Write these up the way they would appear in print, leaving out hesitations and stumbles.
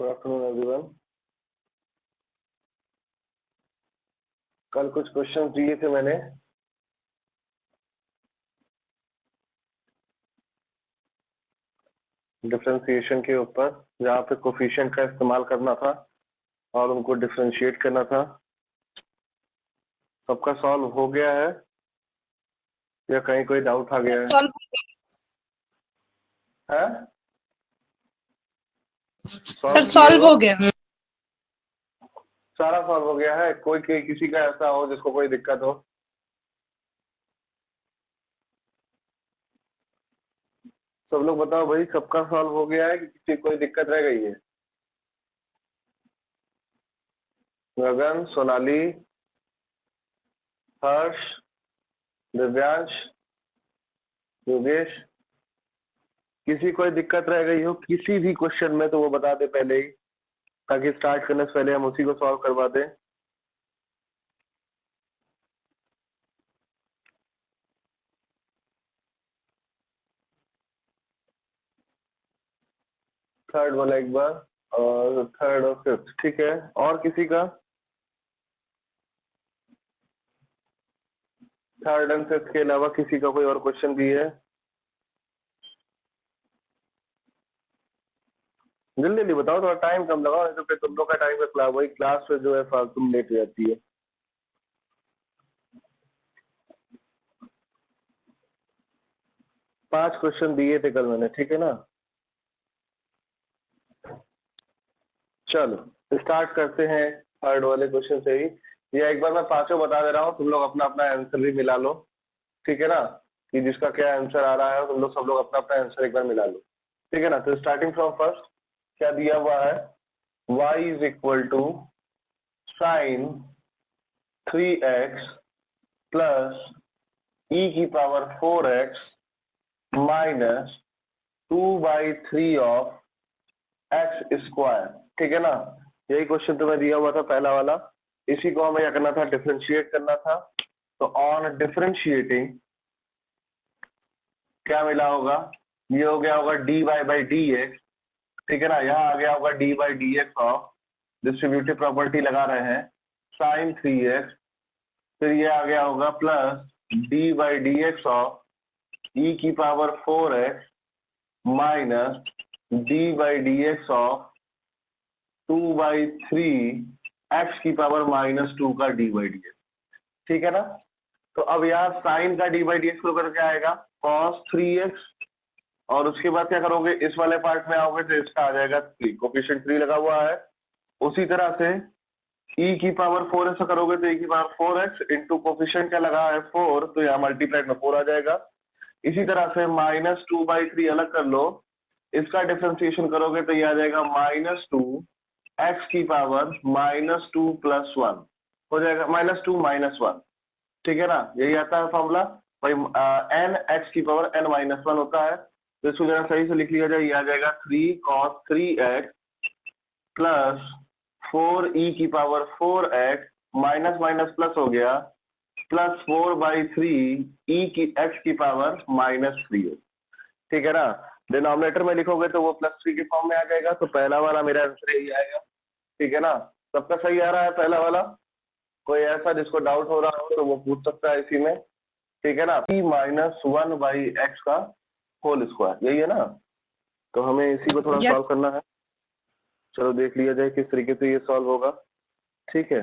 Good afternoon everyone. कल कुछ question दिए थे मैंने, डिफरेंशिएशन के ऊपर, जहाँ पे कोफिशिएंट का इस्तेमाल करना था और उनको डिफरेंशिएट करना था। सबका सॉल्व हो गया है या कहीं कोई डाउट आ गया है? सर सॉल्व हो गया, सारा सॉल्व हो गया है। कोई किसी का ऐसा हो जिसको कोई दिक्कत हो? सब लोग बताओ भाई, सबका सॉल्व हो गया है कि किसी कोई दिक्कत रह गई है? गगन, सोनाली, हर्ष, दिव्यांश, योगेश, किसी कोई दिक्कत रह गई हो किसी भी क्वेश्चन में तो वो बता दे पहले ही, ताकि स्टार्ट करने से पहले हम उसी को सॉल्व करवा दें। थर्ड वाला एक बार, और थर्ड और फिफ्थ, ठीक है। और किसी का थर्ड एंड फिफ्थ के अलावा किसी का कोई और क्वेश्चन भी है? जल्दी जल्दी बताओ, थोड़ा टाइम कम लगाओ, नहीं तो फिर तुम लोग का टाइम का वही क्लास में जो है फालतू लेट हो जाती है। पांच क्वेश्चन दिए थे कल मैंने, ठीक है ना। चलो स्टार्ट करते हैं थर्ड वाले क्वेश्चन से ही। या एक बार मैं पांचों बता दे रहा हूँ, तुम लोग अपना अपना आंसर भी मिला लो, ठीक है ना। कि जिसका क्या आंसर आ रहा है तुम लोग सब लोग अपना अपना आंसर एक बार मिला लो, ठीक है ना। तो स्टार्टिंग फ्रॉम फर्स्ट, क्या दिया हुआ है? y is equal to sine 3x plus e की power 4x minus 2/3 of x square, ठीक है ना। यही क्वेश्चन तुम्हें दिया हुआ था पहला वाला। इसी को हमें क्या करना था? डिफरेंशिएट करना था। तो ऑन डिफरेंशिएटिंग क्या मिला होगा? ये हो गया होगा dy/dx, ठीक है ना। यहाँ आ गया होगा dy/dx ऑफ, डिस्ट्रीब्यूटिव प्रॉपर्टी लगा रहे हैं, साइन 3x, फिर ये आ गया होगा प्लस dy/dx ऑफ e की power 4x minus dy/dx of 2/3 x की पावर -2 का dy/dx, ठीक है ना। तो अब यहाँ साइन का dy/dx को करके आएगा cos 3x, और उसके बाद क्या करोगे? इस वाले पार्ट में आओगे तो इसका आ जाएगा 3, कोफिशिएंट 3 लगा हुआ है। उसी तरह से e की पावर 4 ऐसा करोगे तो e की पावर 4x इंटू कोफिशिएंट क्या लगा है 4, तो यहाँ मल्टीप्लाइड में 4 आ जाएगा। इसी तरह से -2/3 अलग कर लो, इसका डिफरेंशिएशन करोगे तो ये आ जाएगा -2 x की पावर -2 + 1 हो जाएगा, -2 - 1, ठीक है ना। यही आता है फॉर्मूला भाई। n x की पावर n-1 होता है, तो इसको जरा सही से लिख लिया जाए। ये आ जाएगा 3 cos 3x प्लस 4e की power 4x minus minus plus हो गया, प्लस 4/3 e की x की पावर -3 है, ठीक है ना। डिनोमिनेटर में लिखोगे तो वो +3 के फॉर्म में आ जाएगा। तो पहला वाला मेरा आंसर यही आएगा, ठीक है ना। सबका सही आ रहा है पहला वाला? कोई ऐसा जिसको डाउट हो रहा हो तो वो पूछ सकता है इसी में, ठीक है ना। p - 1/x का होल स्क्वायर, यही है ना। तो हमें इसी को थोड़ा सॉल्व करना है। चलो देख लिया जाए किस तरीके से ये सॉल्व होगा, ठीक है।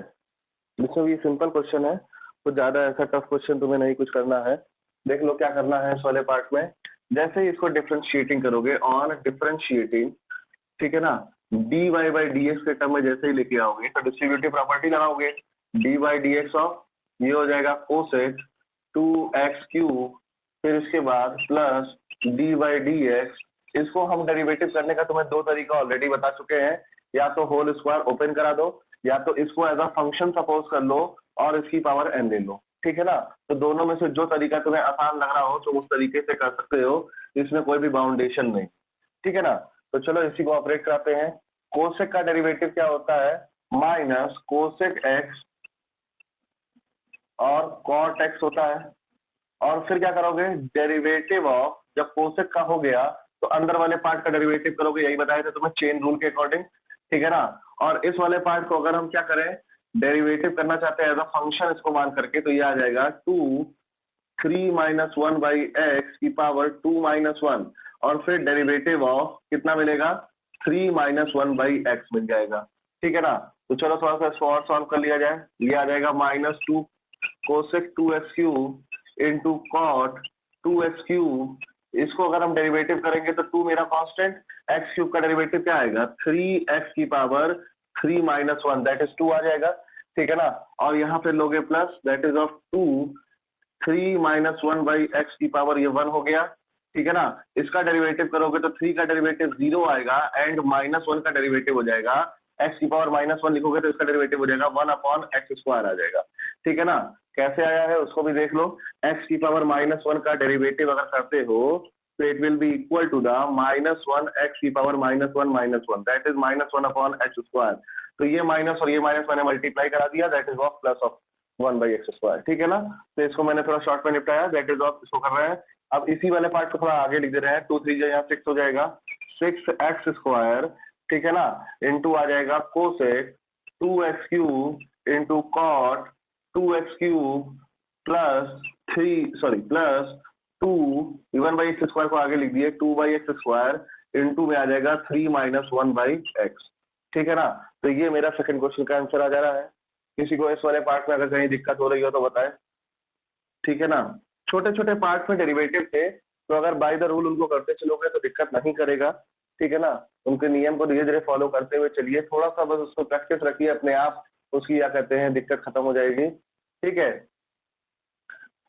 इसमें ये सिंपल क्वेश्चन है, तो ज्यादा ऐसा टफ क्वेश्चन तुम्हें नहीं कुछ करना है। देख लो क्या करना है इस वाले पार्ट में। जैसे ही इसको डिफरेंशिएटिंग करोगे, ऑन डिफरेंशिएटिंग, ठीक है ना, dy/dx के टर्म में जैसे ही लेके आओगे तो डिस्ट्रीब्यूटिव प्रॉपर्टी लगाओगे, dy/dx ऑफ, ये हो जाएगा कोसेक 2x³, फिर इसके बाद प्लस dy/dx। इसको हम डेरिवेटिव करने का तुम्हें दो तरीका ऑलरेडी बता चुके हैं, या तो होल स्क्वायर ओपन करा दो, या तो इसको एज अ फंक्शन सपोज कर लो और इसकी पावर n ले लो, ठीक है ना। तो दोनों में से जो तरीका तुम्हें आसान लग रहा हो तो उस तरीके से कर सकते हो, इसमें कोई भी बाउंडेशन नहीं, ठीक है ना। तो चलो इसी को ऑपरेट कराते हैं। कोसेक का डेरिवेटिव क्या होता है? माइनस कोसेक x और कॉट x होता है। और फिर क्या करोगे? डेरिवेटिव ऑफ, जब कोसेक का हो गया तो अंदर वाले पार्ट का डेरिवेटिव करोगे, यही बताया था तुम्हें चेन रूल के अकॉर्डिंग। ठीक है ना। और इस वाले पार्ट को अगर हम क्या करें, डेरिवेटिव करना चाहते हैं एज अ फंक्शन इसको मान करके, तो ये आ जाएगा 3 माइनस 1 बाई एक्स की पावर 2 माइनस 1, और फिर डेरिवेटिव ऑफ कितना मिलेगा, 3 माइनस 1 बाई एक्स मिल जाएगा। ठीक है ना। तो चलो थोड़ा सा इसको और सॉल्व कर लिया जाए। ये आ जाएगा -2 cosec 2x cube into cot 2x cube. इसको अगर हम डेरिवेटिव करेंगे तो 2 मेरा कांस्टेंट, x क्यूब का डेरिवेटिव क्या आएगा, 3x की पावर 3 माइनस 1 दैट इज 2 आ जाएगा। ठीक है ना। और यहाँ पे लोगे plus that is of 2 3 minus 1 by x की पावर, ये 1 हो गया। ठीक है ना। इसका डेरिवेटिव करोगे तो 3 का डेरिवेटिव 0 आएगा एंड -1 का डेरिवेटिव हो जाएगा, एक्स की पावर -1 लिखोगे तो इसका डेरिवेटिव हो जाएगा 1 अपॉन एक्स स्क्वायर आ जाएगा। ठीक है ना। कैसे आया है उसको भी देख लो। एक्स की पावर -1 का डेरिवेटिव अगर करते हो तो it will be equal to the -1 x की power -1 that is -1 upon x square. तो ये माइनस और ये माइनस मैंने मल्टीप्लाई करा दिया, that is of plus of 1 by x square. ठीक है ना। तो इसको मैंने थोड़ा शॉर्ट में निपटाया, दैट इज ऑफ, इसको कर रहे हैं। अब इसी वाले पार्ट को थोड़ा आगे लिख दे रहे हैं, 2 3 यहाँ 6 हो जाएगा, 6x स्क्वायर, ठीक है ना, इंटू आ जाएगा cosec 2x cube into cot 2x cube plus 2 1 by x square को आगे लिख दिए 2 बाई एक्स स्क्वायर इंटू में आ जाएगा 3 माइनस 1 बाई एक्स। ठीक है ना। तो ये मेरा सेकंड क्वेश्चन का आंसर आ जा रहा है। किसी को इस वाले पार्ट में अगर कहीं दिक्कत हो रही हो तो बताएं। ठीक है ना। छोटे छोटे पार्ट में डेरिवेटिव थे, तो अगर बाय द रूल उनको करते चलोगे तो दिक्कत नहीं करेगा। ठीक है ना। उनके नियम को धीरे धीरे फॉलो करते हुए चलिए, थोड़ा सा बस उसको प्रैक्टिस रखिए, अपने आप उसकी क्या कहते हैं दिक्कत खत्म हो जाएगी। ठीक है।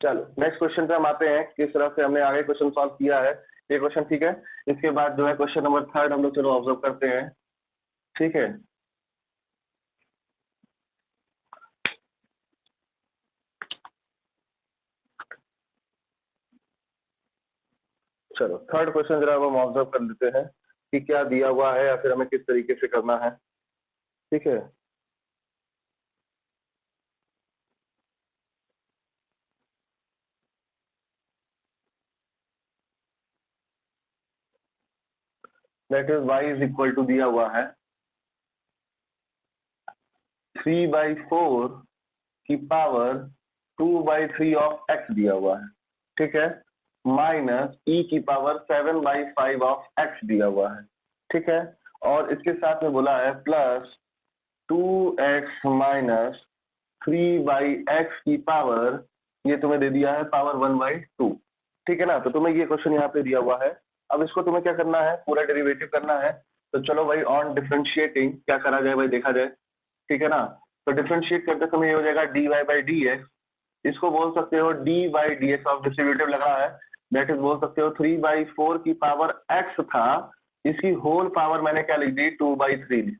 चलो नेक्स्ट क्वेश्चन पे हम आते हैं, किस तरह से हमने आगे क्वेश्चन सॉल्व किया है ये क्वेश्चन। ठीक है। इसके बाद जो है क्वेश्चन नंबर 3 हम लोग चलो ऑब्जर्व करते हैं। ठीक है। चलो थर्ड क्वेश्चन जरा हम ऑब्जर्व कर लेते हैं कि क्या दिया हुआ है या फिर हमें किस तरीके से करना है। ठीक है। That is y is equal to दिया हुआ है 3/4 की पावर 2/3 ऑफ x दिया हुआ है। ठीक है। माइनस e की पावर 7/5 ऑफ x दिया हुआ है। ठीक है। और इसके साथ में बोला है प्लस 2x माइनस 3/x की पावर, ये तुम्हें दे दिया है पावर 1/2। ठीक है ना। तो तुम्हें ये क्वेश्चन यहाँ पे दिया हुआ है। अब इसको तुम्हें क्या करना है, पूरा डेरिवेटिव करना है। तो चलो भाई ऑन डिफरेंशिएटिंग क्या करा जाए भाई, देखा जाए। ठीक है ना। तो डिफरेंशिएट करते समय ये हो जाएगा dy/dx, इसको बोल सकते हो d/dx ऑफ डिस्ट्रीब्यूटिव लगा है, दैट इज बोल सकते हो 3/4 की पावर x था, इसकी होल पावर मैंने क्या लिख दी 2/3 लिख दी।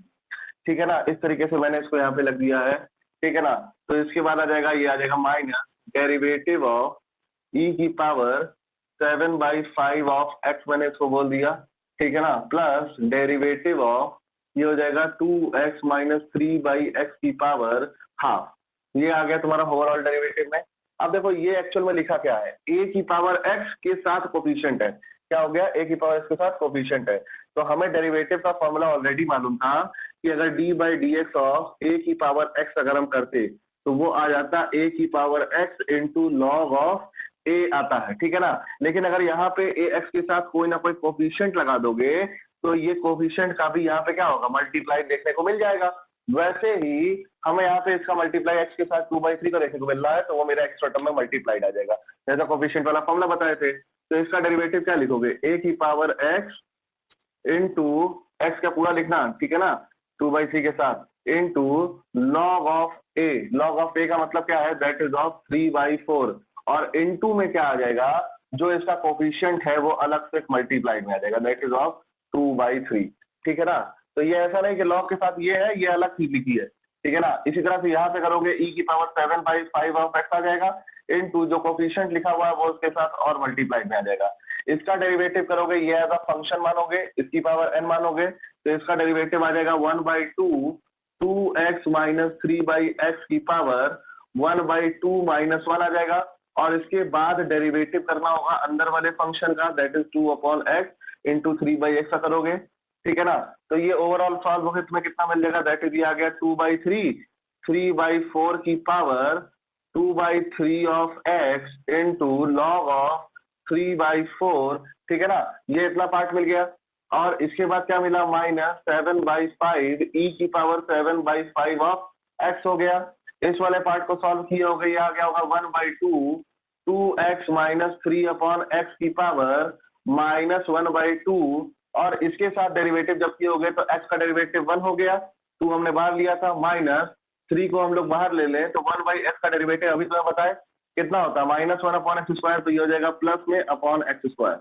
ठीक है ना। इस तरीके से मैंने इसको यहाँ पे लग दिया है। ठीक है ना। तो इसके बाद आ जाएगा, ये आ जाएगा माइनस डेरिवेटिव ऑफ e की पावर 7/5 ऑफ x, मैंने इसको बोल दिया। ठीक है ना। प्लस डेरिवेटिव ऑफ ये हो जाएगा 2x माइनस 3/x की पावर हाफ। ये आ गया तुम्हारा ओवरऑल डेरिवेटिव में। अब देखो ये एक्चुअल में लिखा क्या है, a की पावर x के साथ कोफिशिएंट है। क्या हो गया, a की पावर x के साथ कोफिशिएंट है। तो हमें डेरिवेटिव का फॉर्मूला ऑलरेडी मालूम था कि अगर d/dx ऑफ a की पावर x अगर हम करते तो वो आ जाता a की power x into log of a आता है। ठीक है ना। लेकिन अगर यहाँ पे ax के साथ कोई ना कोई कोफिशिएंट लगा दोगे तो ये कोफिशिएंट का भी यहाँ पे क्या होगा, मल्टीप्लाई देखने को मिल जाएगा। वैसे ही हमें यहाँ पे इसका मल्टीप्लाई x के साथ 2/3 का देखने को मिल रहा है, तो वो मेरा एक्स्ट्रा टर्म में मल्टीप्लाइड आ जाएगा, जैसा कोफिशिएंट वाला फॉर्मूला बताए थे। तो इसका डेरिवेटिव क्या लिखोगे, a की पावर x इंटू एक्स का पूरा लिखना, ठीक है ना, 2/3 के साथ into log of a. Log of a का मतलब क्या है, दैट इज ऑफ 3/4, और इंटू में क्या आ जाएगा, जो इसका कोफिशिएंट है वो अलग से मल्टीप्लाइड में आ जाएगा, दैट इज ऑफ 2/3। ठीक है ना। तो ये ऐसा नहीं कि लॉग के साथ ये है, ये अलग चीज लिखी है। ठीक है ना। इसी तरह से यहाँ पे करोगे e की पावर 7/5 ऑफ x आ जाएगा, इंटू जो कोफिशिएंट लिखा हुआ है वो उसके साथ और मल्टीप्लाइड में आ जाएगा। इसका डेरिवेटिव करोगे, ये एज अ फंक्शन मानोगे, इसकी पावर n मानोगे, तो इसका डेरिवेटिव आ जाएगा 1/2 2x माइनस 3/x की पावर 1/2 माइनस 1 आ जाएगा। और इसके बाद डेरिवेटिव करना होगा अंदर वाले फंक्शन का, that is 2/x into 3/x करोगे। ठीक है ना। तो ये ओवरऑल सॉल्व होकर तुम्हें कितना मिल जाएगा, दैट इज आ गया 2/3, 3/4 की power 2/3 of x into log of 3/4, ठीक है ना। ये इतना पार्ट मिल गया। और इसके बाद क्या मिला, -7/5 e की पावर 7/5 ऑफ x हो गया। इस वाले पार्ट को सॉल्व किया होगा, ये आ गया होगा 1/2 2x माइनस 3/x की पावर -1/2, और इसके साथ डेरिवेटिव जब किए हो गए तो x का डेरिवेटिव 1 हो गया, 2 हमने बाहर लिया था, -3 को हम लोग बाहर ले लें तो 1/x का डेरिवेटिव अभी तुम्हें बताए कितना होता है, -1/x², तो ये हो जाएगा प्लस में अपॉन x²,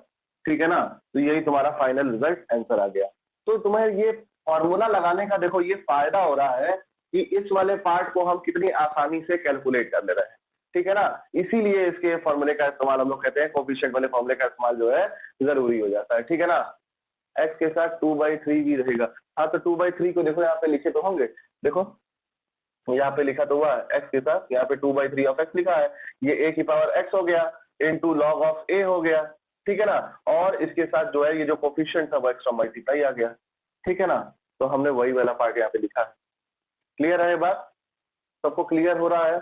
ठीक है ना। तो यही तुम्हारा फाइनल रिजल्ट आंसर आ गया। तो तुम्हें ये फॉर्मूला लगाने का देखो ये फायदा हो रहा है कि इस वाले पार्ट को हम कितनी आसानी से कैलकुलेट कर ले रहे हैं, ठीक है ना। इसीलिए इसके फॉर्मूले का इस्तेमाल हम लोग कहते हैं, कोफिशिएंट वाले फॉर्मूले का इस्तेमाल जो है जरूरी हो जाता है, ठीक है ना। x के साथ 2/3 भी रहेगा। हाँ, तो 2/3 को देखो यहाँ पे लिखे तो होंगे, देखो यहाँ पे लिखा तो हुआ है x के साथ, यहाँ पे 2/3 ऑफ x लिखा है, ये a की पावर x हो गया इंटू लॉग ऑफ a हो गया, ठीक है ना। और इसके साथ जो है ये जो कोफिशिएंट था वो एक्स्ट्रा मल्टीप्लाई आ गया, ठीक है ना। तो हमने वही वाला पार्ट यहाँ पे लिखा है। क्लियर है ये बात, सबको क्लियर हो रहा है,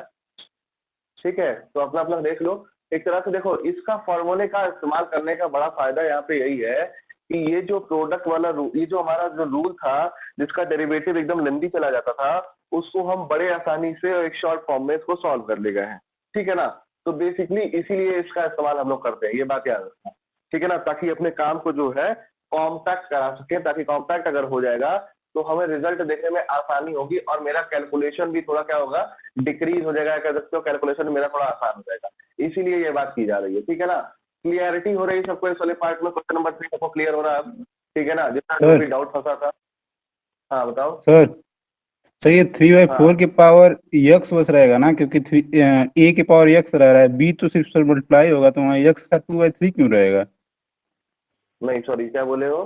ठीक है। तो अपना अपना देख लो। एक तरह से देखो इसका फॉर्मूले का इस्तेमाल करने का बड़ा फायदा यहाँ पे यही है कि ये जो प्रोडक्ट वाला ये जो हमारा जो रूल था जिसका डेरिवेटिव एकदम लेंदी चला जाता था, उसको हम बड़े आसानी से एक शॉर्ट फॉर्म में इसको सॉल्व कर ले गए हैं, ठीक है ना। तो बेसिकली इसीलिए इसका इस्तेमाल हम लोग करते हैं, ये बात याद रखना, ठीक है ना, ताकि अपने काम को जो है कॉम्पैक्ट करा सके, ताकि कॉम्पैक्ट अगर हो जाएगा तो हमें रिजल्ट देखने में आसानी होगी और मेरा कैलकुलेशन भी थोड़ा क्या होगा, डिक्रीज हो जाएगा, कह सकते हो कैलकुलेशन मेरा थोड़ा आसान हो जाएगा। इसीलिए ये बात की जा रही है, ठीक है ना। क्लियरिटी हो रही है सबको इस वाले पार्ट में, क्वेश्चन नंबर 3 सबको क्लियर हो रहा है, ठीक है ना, जितना जो भी डाउट फंसा था। हाँ बताओ सर। सर ये 3/4 हाँ की पावर यक्स बस रहेगा ना, क्योंकि ए की पावर यक्स रह रहा है, बी तो सिर्फ सर मल्टीप्लाई होगा, तो वहाँ यक्स का 2/3 क्यों रहेगा। नहीं सॉरी क्या बोले हो।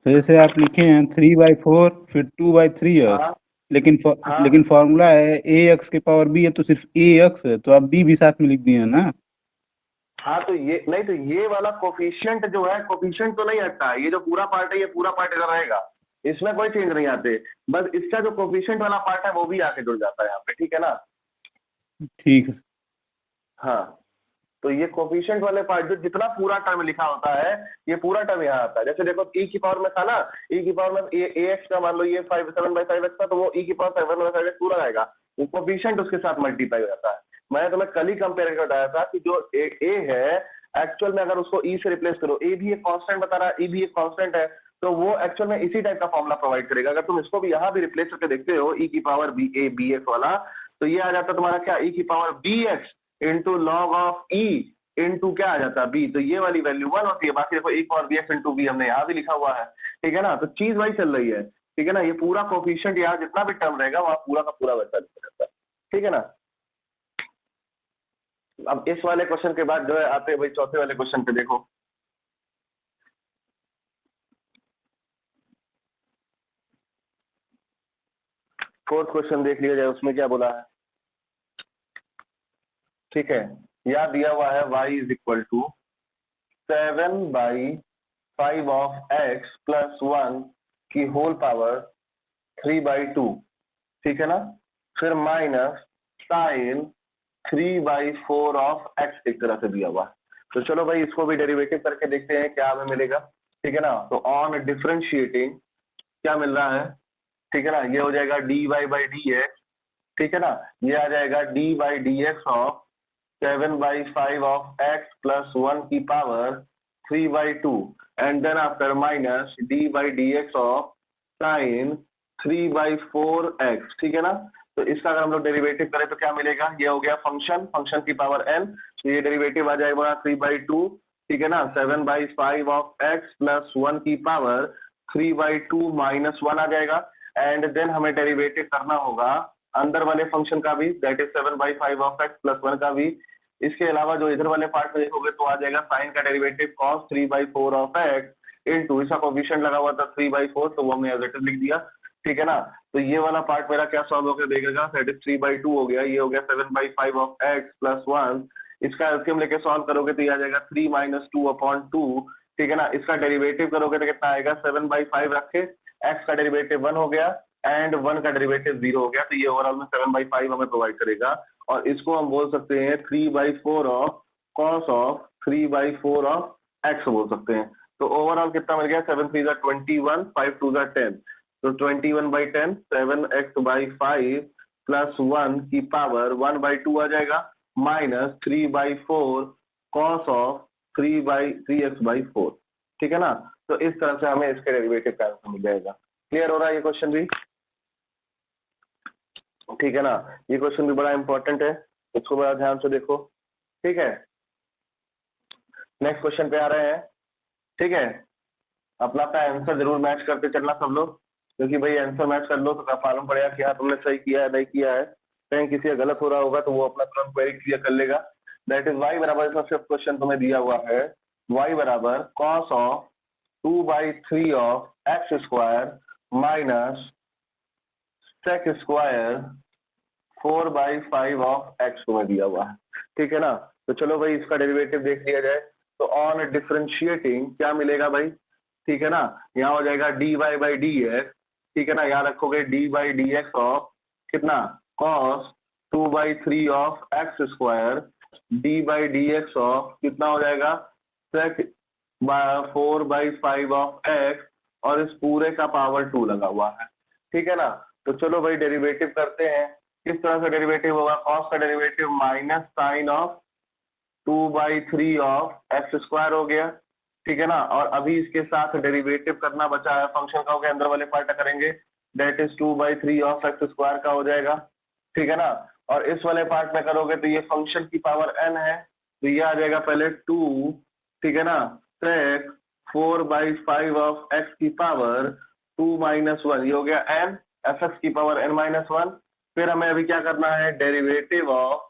तो जैसे आप लिखे हैं 3/4 फिर 2/3 हाँ यक्स, लेकिन हाँ लेकिन फॉर्मूला है ए एक्स की पावर बी है, तो सिर्फ ए यक्स है, तो आप बी भी साथ में लिख दिए ना। हाँ, तो ये नहीं, तो ये वाला कोफिशिएंट जो है, कोफिशिएंट तो नहीं हटता है, ये जो पूरा पार्ट है ये पूरा पार्ट इधर रहेगा, इसमें कोई चेंज नहीं आते, बस इसका जो कोफिशिएंट वाला पार्ट है वो भी आके जुड़ जाता है यहाँ पे, ठीक है ना। ठीक है। हाँ, तो ये कोफिशिएंट वाले पार्ट जो जितना पूरा टर्म लिखा होता है ये पूरा टर्म यहाँ आता है। जैसे देखो e की पावर में था ना, e की पावर में ए एक्स का मान लो ये 7/5x था, तो वो e की पावर 7/5x पूरा आएगा, वो कोफिशिएंट उसके साथ मल्टीप्लाई हो जाता है। मैंने तुम्हें कल ही कंपेयर करके बताया था कि जो ए है एक्चुअल में अगर उसको e से रिप्लेस करो, ए भी एक कांस्टेंट बता रहा है, e भी एक कांस्टेंट है, तो वो एक्चुअल में इसी टाइप का फॉर्मूला प्रोवाइड करेगा। अगर तुम इसको भी यहाँ भी रिप्लेस करके देखते हो e की पावर बी एक्स वाला, तो ये आ जाता तुम्हारा क्या, e की power b x into log of e into क्या आ जाता है बी, तो ये वाली वैल्यू 1 होती है। बाकी देखो एक और बी एक्स इंटू बी हमने यहाँ भी लिखा हुआ है, ठीक है ना। तो चीज वही चल रही है, ठीक है ना। ये पूरा कोफिशिएंट यहाँ जितना भी टर्म रहेगा वहाँ पूरा का पूरा वैसा लिखा जाता है, ठीक है ना। अब इस वाले क्वेश्चन के बाद जो है आते हैं भाई चौथे वाले क्वेश्चन पे। देखो फोर्थ क्वेश्चन देख लिया जाए, उसमें क्या बोला है, ठीक है। यहाँ दिया हुआ है y is equal to 7/5 of x plus 1 की होल पावर 3/2, ठीक है ना। फिर माइनस साइन 3/4 ऑफ x एक तरह से दिया हुआ। तो चलो भाई इसको भी डेरिवेटिव करके देखते हैं क्या हमें मिलेगा, ठीक है ना। तो ऑन डिफरेंशिएटिंग क्या मिल रहा है, ठीक है ना, ये हो जाएगा dy/dx, ठीक है ना। ये आ जाएगा d/dx of 7/5 of x plus 1 की power 3/2 and then after minus d/dx of sine 3/4x, ठीक है ना। तो इसका अगर हम लोग डेरिवेटिव करें तो क्या मिलेगा, ये हो गया फंक्शन की पावर n, तो ये डेरिवेटिव आ जाएगा 3/2, ठीक है ना। 7/5 ऑफ x प्लस 1 की पावर 3/2 माइनस 1 आ जाएगा, एंड देन हमें डेरिवेटिव करना होगा अंदर वाले फंक्शन का भी, that is 7/5 of x plus 1 का भी। इसके अलावा जो इधर वाले पार्ट में देखोगे तो आ जाएगा साइन का derivative cos 3/4 of x into इसका कोफिशिएंट लगा हुआ था 3/4, तो वो हमने एज इट इज लिख दिया, ठीक है ना। तो ये वाला पार्ट मेरा क्या सॉल्व होकर देखेगा, दैट इज 3/2 हो गया, ये हो गया 7/5 ऑफ x प्लस 1। इसका एलसीएम लेके सॉल्व करोगे तो ये आ जाएगा 3 - 2/2, ठीक है ना। इसका डेरिवेटिव करोगे तो कितना आएगा, 7/5 रखे, x का डेरिवेटिव 1 हो गया एंड 1 का डेरिवेटिव 0 हो गया, तो ये ओवरऑल में 7/5 हमें प्रोवाइड करेगा। और इसको हम बोल सकते हैं 3/4 of cos of 3/4 of x बोल सकते हैं। तो ओवरऑल कितना मिल गया, 7 3 21, 5 2 10, तो 21/10 7x/5 प्लस 1 की पावर 1/2 आ जाएगा, माइनस 3/4 cos ऑफ 3x/4, ठीक है ना। तो इस तरह से हमें इसके डेरिवेटिव का आंसर मिल जाएगा। क्लियर हो रहा है ये क्वेश्चन भी, ठीक है ना। ये क्वेश्चन भी बड़ा इंपॉर्टेंट है, इसको बड़ा ध्यान से देखो, ठीक है। नेक्स्ट क्वेश्चन पे आ रहे हैं, ठीक है। अपना आंसर जरूर मैच करते चलना सब लोग, क्योंकि भाई आंसर मैच कर लो तो मालूम पड़ेगा कि हाँ तुमने सही किया है नहीं किया है। कहीं किसी का गलत हो रहा होगा तो वो अपना तुरंत क्वेरी क्लियर कर लेगा। दैट इज y बराबर, इसका फिफ्थ क्वेश्चन तुम्हें दिया हुआ है, y बराबर cos of 2/3 of x square minus sec square 4/5 of x तुम्हें दिया हुआ है, ठीक है ना। तो चलो भाई इसका डेरिवेटिव देख लिया जाए। तो ऑन डिफरेंशिएटिंग क्या मिलेगा भाई, ठीक है ना। यहाँ हो जाएगा dy/dx, ठीक है ना। यहाँ रखोगे d/dx ऑफ कितना, cos 2/3 of x square, d/dx of कितना हो जाएगा, sec 4/5 ऑफ एक्स, और इस पूरे का पावर 2 लगा हुआ है, ठीक है ना। तो चलो भाई डेरिवेटिव करते हैं। किस तरह से डेरिवेटिव होगा, cos का derivative minus sine of 2/3 of x square हो गया, ठीक है ना। और अभी इसके साथ डेरिवेटिव करना बचा है, फंक्शन का हो गया, अंदर वाले पार्ट करेंगे, that is 2/3 of x square का हो जाएगा, ठीक है ना। और इस वाले पार्ट में करोगे तो ये फंक्शन की पावर n है, तो ये आ जाएगा पहले 2, ठीक है ना, sec 4/5 ऑफ x की पावर 2 - 1, ये हो गया n, fx की पावर n - 1। फिर हमें अभी क्या करना है, derivative of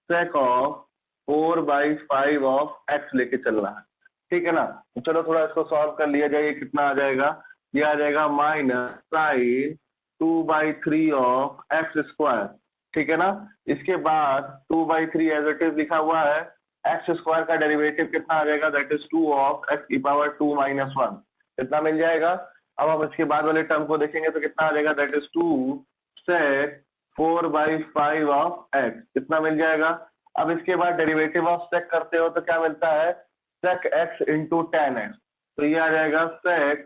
sec of 4/5 of x लेके चलना है, ठीक है ना। तो चलो थोड़ा इसको सॉल्व कर लिया जाए। ये कितना आ जाएगा, ये आ जाएगा minus sine 2/3 of x square, ठीक है ना। इसके बाद 2/3 एज इट इज लिखा हुआ है, एक्स स्क्वायर का डेरिवेटिव कितना आ जाएगा, दैट इज 2 ऑफ एक्स की पावर 2 - 1, कितना मिल जाएगा। अब हम इसके बाद वाले टर्म को देखेंगे तो कितना आ जाएगा, that is 2 sec 4/5 of x, कितना मिल जाएगा। अब इसके बाद डेरिवेटिव ऑफ सेक करते हो तो क्या मिलता है, sec x into ten x, तो ये आ जाएगा sec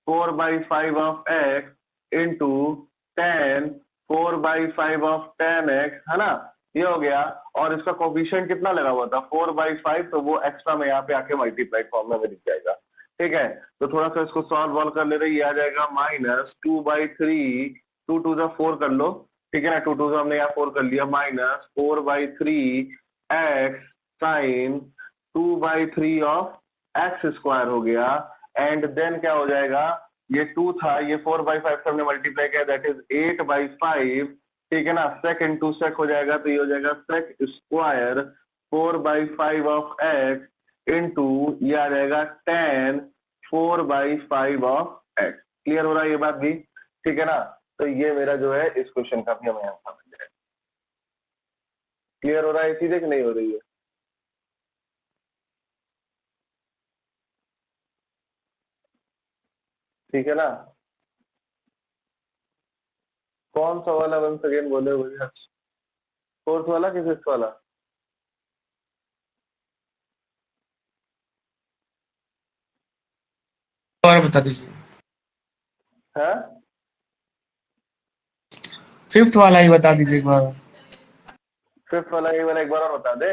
4/5 of x into ten 4/5 of ten x, है ना, ये हो गया। और इसका कोफिशिएंट कितना लगा हुआ था, 4/5, तो वो एक्स्ट्रा में यहाँ पे आके मल्टीप्लाई फॉर्म में दिख जाएगा, ठीक है। तो थोड़ा सा इसको सॉल्व कर ले रहे, ये आ जाएगा माइनस 2/3, 2 2 4 कर लो, ठीक है ना, 2 2 हमने यहाँ 4 कर लिया, minus 4/3 x sine 2/3 of x square हो गया, एंड देन क्या हो जाएगा, ये 2 था, ये 4/5 से हमने मल्टीप्लाई किया, दैट इज 8/5, ठीक है ना। सेक इंटू सेक हो जाएगा, तो ये हो जाएगा sec square 4/5 of x into ये आ जाएगा टेन 4/5 ऑफ एक्स। क्लियर हो रहा है ये बात भी, ठीक है ना। तो ये मेरा जो है इस क्वेश्चन का भी हमें आंसर मिल जाएगा। क्लियर हो रहा है चीजें कि नहीं हो रही है, ठीक है ना। कौन सा वाला वंस अगेन बोले भैया, फोर्थ वाला कि फिफ्थ वाला, और बता दीजिए, है फिफ्थ वाला ही बता दीजिए एक बार। फिफ्थ वाला, ये वाला एक बार और बता दे।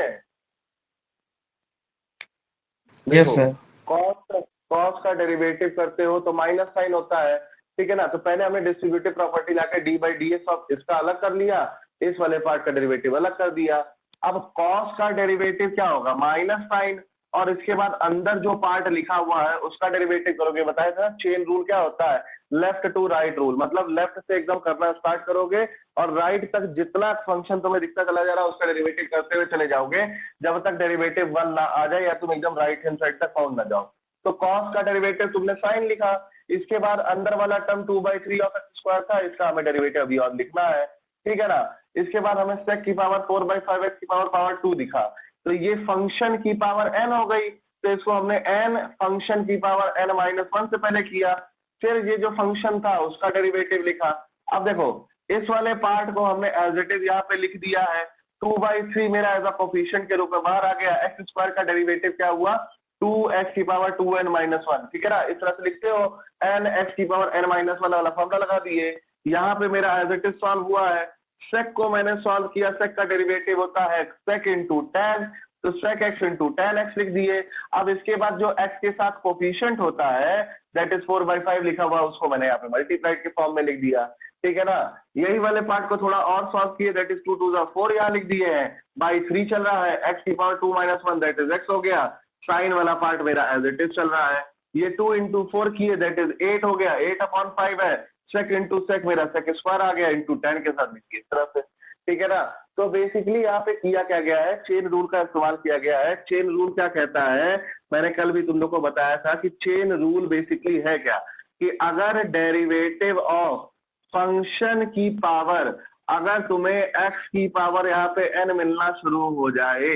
यस देखो सर। कॉस का डेरिवेटिव करते हो तो माइनस साइन होता है, ठीक है ना। तो पहले हमने distributive property locker d/dx of इसका अलग कर लिया, इस वाले पार्ट का डेरिवेटिव अलग कर दिया। अब कॉस का डेरिवेटिव क्या होगा, माइनस साइन, और इसके बाद अंदर जो पार्ट लिखा हुआ है उसका डेरिवेटिव करोगे। बताया था चेन रूल क्या होता है, लेफ्ट टू राइट रूल, मतलब लेफ्ट से एकदम करना स्टार्ट करोगे और राइट तक जितना फंक्शन तुम्हें दिखता चला जा रहा है उसका डेरिवेटिव करते हुए चले जाओगे, जब तक डेरिवेटिव 1 ना आ जाए या तुम एकदम राइट हैंड साइड तक पहुंच ना जाओ। तो कॉस का डेरिवेटिव तुमने साइन लिखा, इसके बाद अंदर वाला टर्म 2/3 ऑफ एक्स स्क्वायर था, इसका हमें डेरिवेटिव अभी और लिखना है, ठीक है ना। इसके बाद हमें सेक की पावर 4/5 एक्स की पावर 2 दिखा, तो ये फंक्शन की पावर n हो गई, तो इसको हमने n फंक्शन की पावर n-1 से पहले किया, फिर ये जो फंक्शन था उसका डेरिवेटिव लिखा। अब देखो इस वाले पार्ट को हमने एज इट इज यहाँ पे लिख दिया है, 2/3 मेरा एज अ कोफिशिएंट के रूप में बाहर आ गया, एक्स स्क्वायर का डेरिवेटिव क्या हुआ 2x की पावर 2n-1, ठीक है ना, इस तरह से लिखते हो, n x की पावर n-1 वाला फॉर्मूला लगा दिए। यहाँ पे मेरा एज इट इज सॉल्व हुआ है, sec को मैंने सॉल्व किया, sec का डेरिवेटिव होता है sec इंटू tan, तो sec x into tan x लिख दिए। अब इसके बाद जो x के साथ कोफिशिएंट होता है दैट इज 4/5 लिखा हुआ, उसको मैंने यहाँ पे मल्टीप्लाइड के फॉर्म में लिख दिया, ठीक है ना। यही वाले पार्ट को थोड़ा और सॉल्व किए, दैट इज 2 2 4 यहाँ लिख दिए हैं, बाई 3 चल रहा है, x की पावर 2-1 दैट इज x हो गया, साइन वाला पार्ट मेरा एज इट इज चल रहा है, ये 2 इंटू 4 किए दैट इज 8 हो गया, 8/5 है, sec इंटू sec मेरा sec स्क्वायर आ गया इंटू tan के साथ लिखिए इस तरह से, ठीक है ना। तो बेसिकली यहाँ पे किया क्या गया है, चेन रूल का इस्तेमाल किया गया है। चेन रूल क्या कहता है, मैंने कल भी तुम लोग को बताया था कि चेन रूल बेसिकली है क्या, कि अगर डेरिवेटिव ऑफ फंक्शन की पावर, अगर तुम्हें x की पावर यहाँ पे n मिलना शुरू हो जाए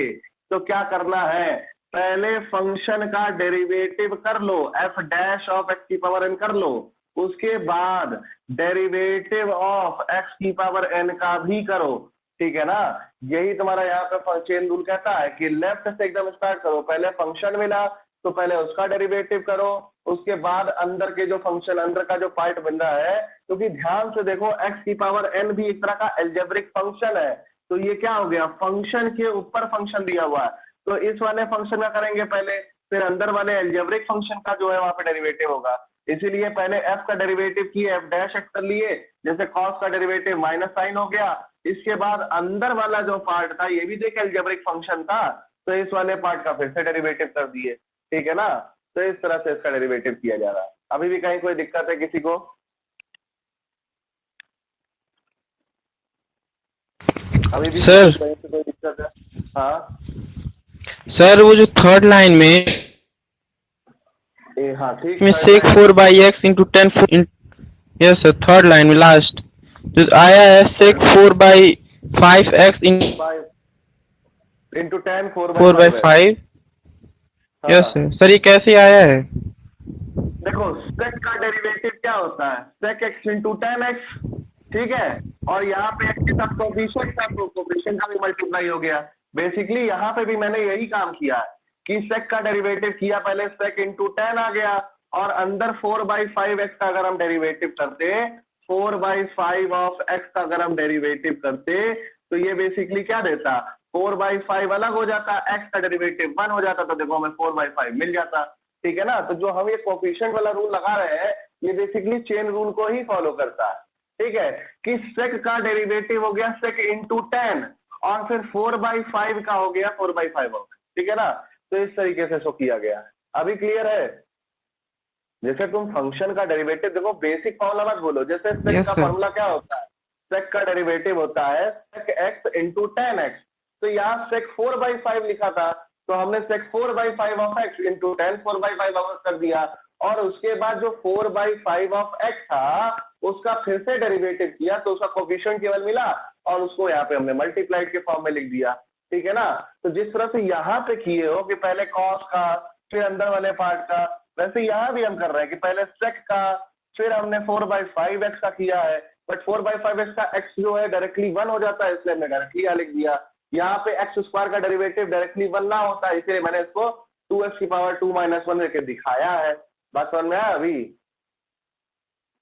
तो क्या करना है, पहले फंक्शन का डेरिवेटिव कर लो, f डैश ऑफ x की पावर n कर लो, उसके बाद डेरिवेटिव ऑफ x की पावर n का भी करो, ठीक है ना। यही तुम्हारा यहाँ पे चेन रूल कहता है कि लेफ्ट से एकदम स्टार्ट करो, पहले फंक्शन मिला तो पहले उसका डेरिवेटिव करो, उसके बाद अंदर के जो फंक्शन, अंदर का जो पार्ट बन रहा है, क्योंकि ध्यान से देखो x की पावर n भी एक तरह का एल्जेब्रिक फंक्शन है, तो ये क्या हो गया, फंक्शन के ऊपर फंक्शन दिया हुआ है, तो इस वाले फंक्शन का करेंगे पहले, फिर अंदर वाले एल्जेब्रिक फंक्शन का जो है वहां पे डेरिवेटिव होगा, इसीलिए पहले f का डेरिवेटिव किए, f डैश x कर लिए, जैसे cos का डेरिवेटिव माइनस साइन हो गया, इसके बाद अंदर वाला जो पार्ट था ये भी देख एल्जेब्रिक फंक्शन था, तो इस वाले पार्ट का फिर से डेरिवेटिव कर दिए, ठीक है ना। तो इस तरह से इसका डेरिवेटिव किया जा रहा है। अभी भी कहीं कोई दिक्कत है किसी को? अभी भी सर कहीं से कोई दिक्कत है? हाँ सर, वो जो थर्ड लाइन में हाँ ठीक में है, sec 4/x into 10 yes sir, third line में लास्ट जो आया है sec 4/5x into 10 4/5। Yes sir, sir ये कैसे आया है? देखो sec का डेरिवेटिव क्या होता है, sec x into tan x, ठीक है, और यहाँ पे x के साथ कोफिशिएंट था तो कोफिशिएंट का भी मल्टीप्लाई हो गया। बेसिकली यहाँ पे भी मैंने यही काम किया है कि sec का डेरिवेटिव किया, पहले sec इंटू tan आ गया, और अंदर 4/5x का अगर हम डेरिवेटिव करते, 4/5 ऑफ x का अगर हम डेरिवेटिव करते तो ये बेसिकली क्या देता, 4/5 अलग हो जाता, x का डेरिवेटिव 1 हो जाता, तो देखो हमें 4/5 मिल जाता, ठीक है ना। तो जो हम ये कोफिशिएंट वाला रूल लगा रहे हैं ये बेसिकली चेन रूल को ही फॉलो करता है, ठीक है, कि sec का डेरिवेटिव हो गया sec इंटू tan, और फिर 4/5 का हो गया 4/5 हो गया, ठीक है ना। तो इस तरीके से इसको किया गया है। अभी क्लियर है? जैसे तुम फंक्शन का डेरिवेटिव देखो, बेसिक फॉर्मूला मत बोलो, जैसे sec Yes, का sir. फॉर्मूला क्या होता है, sec का डेरिवेटिव होता है sec x into tan x, तो यहाँ sec 4/5 लिखा था तो हमने sec 4/5 of x into tan 4/5 कर दिया, और उसके बाद जो 4/5 ऑफ x था उसका फिर से डेरिवेटिव किया तो उसका कोफिशिएंट केवल मिला, और उसको यहाँ पे हमने मल्टीप्लाइड के फॉर्म में लिख दिया, ठीक है ना। तो जिस तरह से यहाँ पे किए हो कि पहले cos का फिर अंदर वाले पार्ट का, वैसे यहाँ भी हम कर रहे हैं कि पहले sec का फिर हमने 4/5x का किया है, बट 4/5x का x जो है डायरेक्टली 1 हो जाता है, इसलिए हमने डायरेक्टली यहाँ लिख दिया। यहाँ पे x स्क्वायर का डेरिवेटिव डायरेक्टली 1 ना होता है, इसलिए मैंने इसको 2x की पावर 2-1 लेके दिखाया है। बात समझ में आया?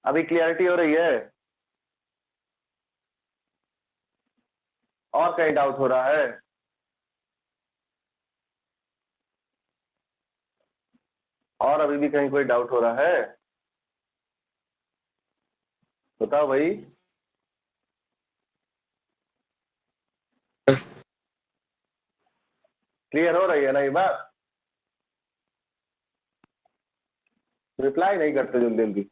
अभी क्लियरिटी हो रही है? और कहीं डाउट हो रहा है? और अभी भी कहीं कोई डाउट हो रहा है? बताओ भाई। क्लियर हो रही है ना ये बात? रिप्लाई नहीं करते जल्दी जल्दी।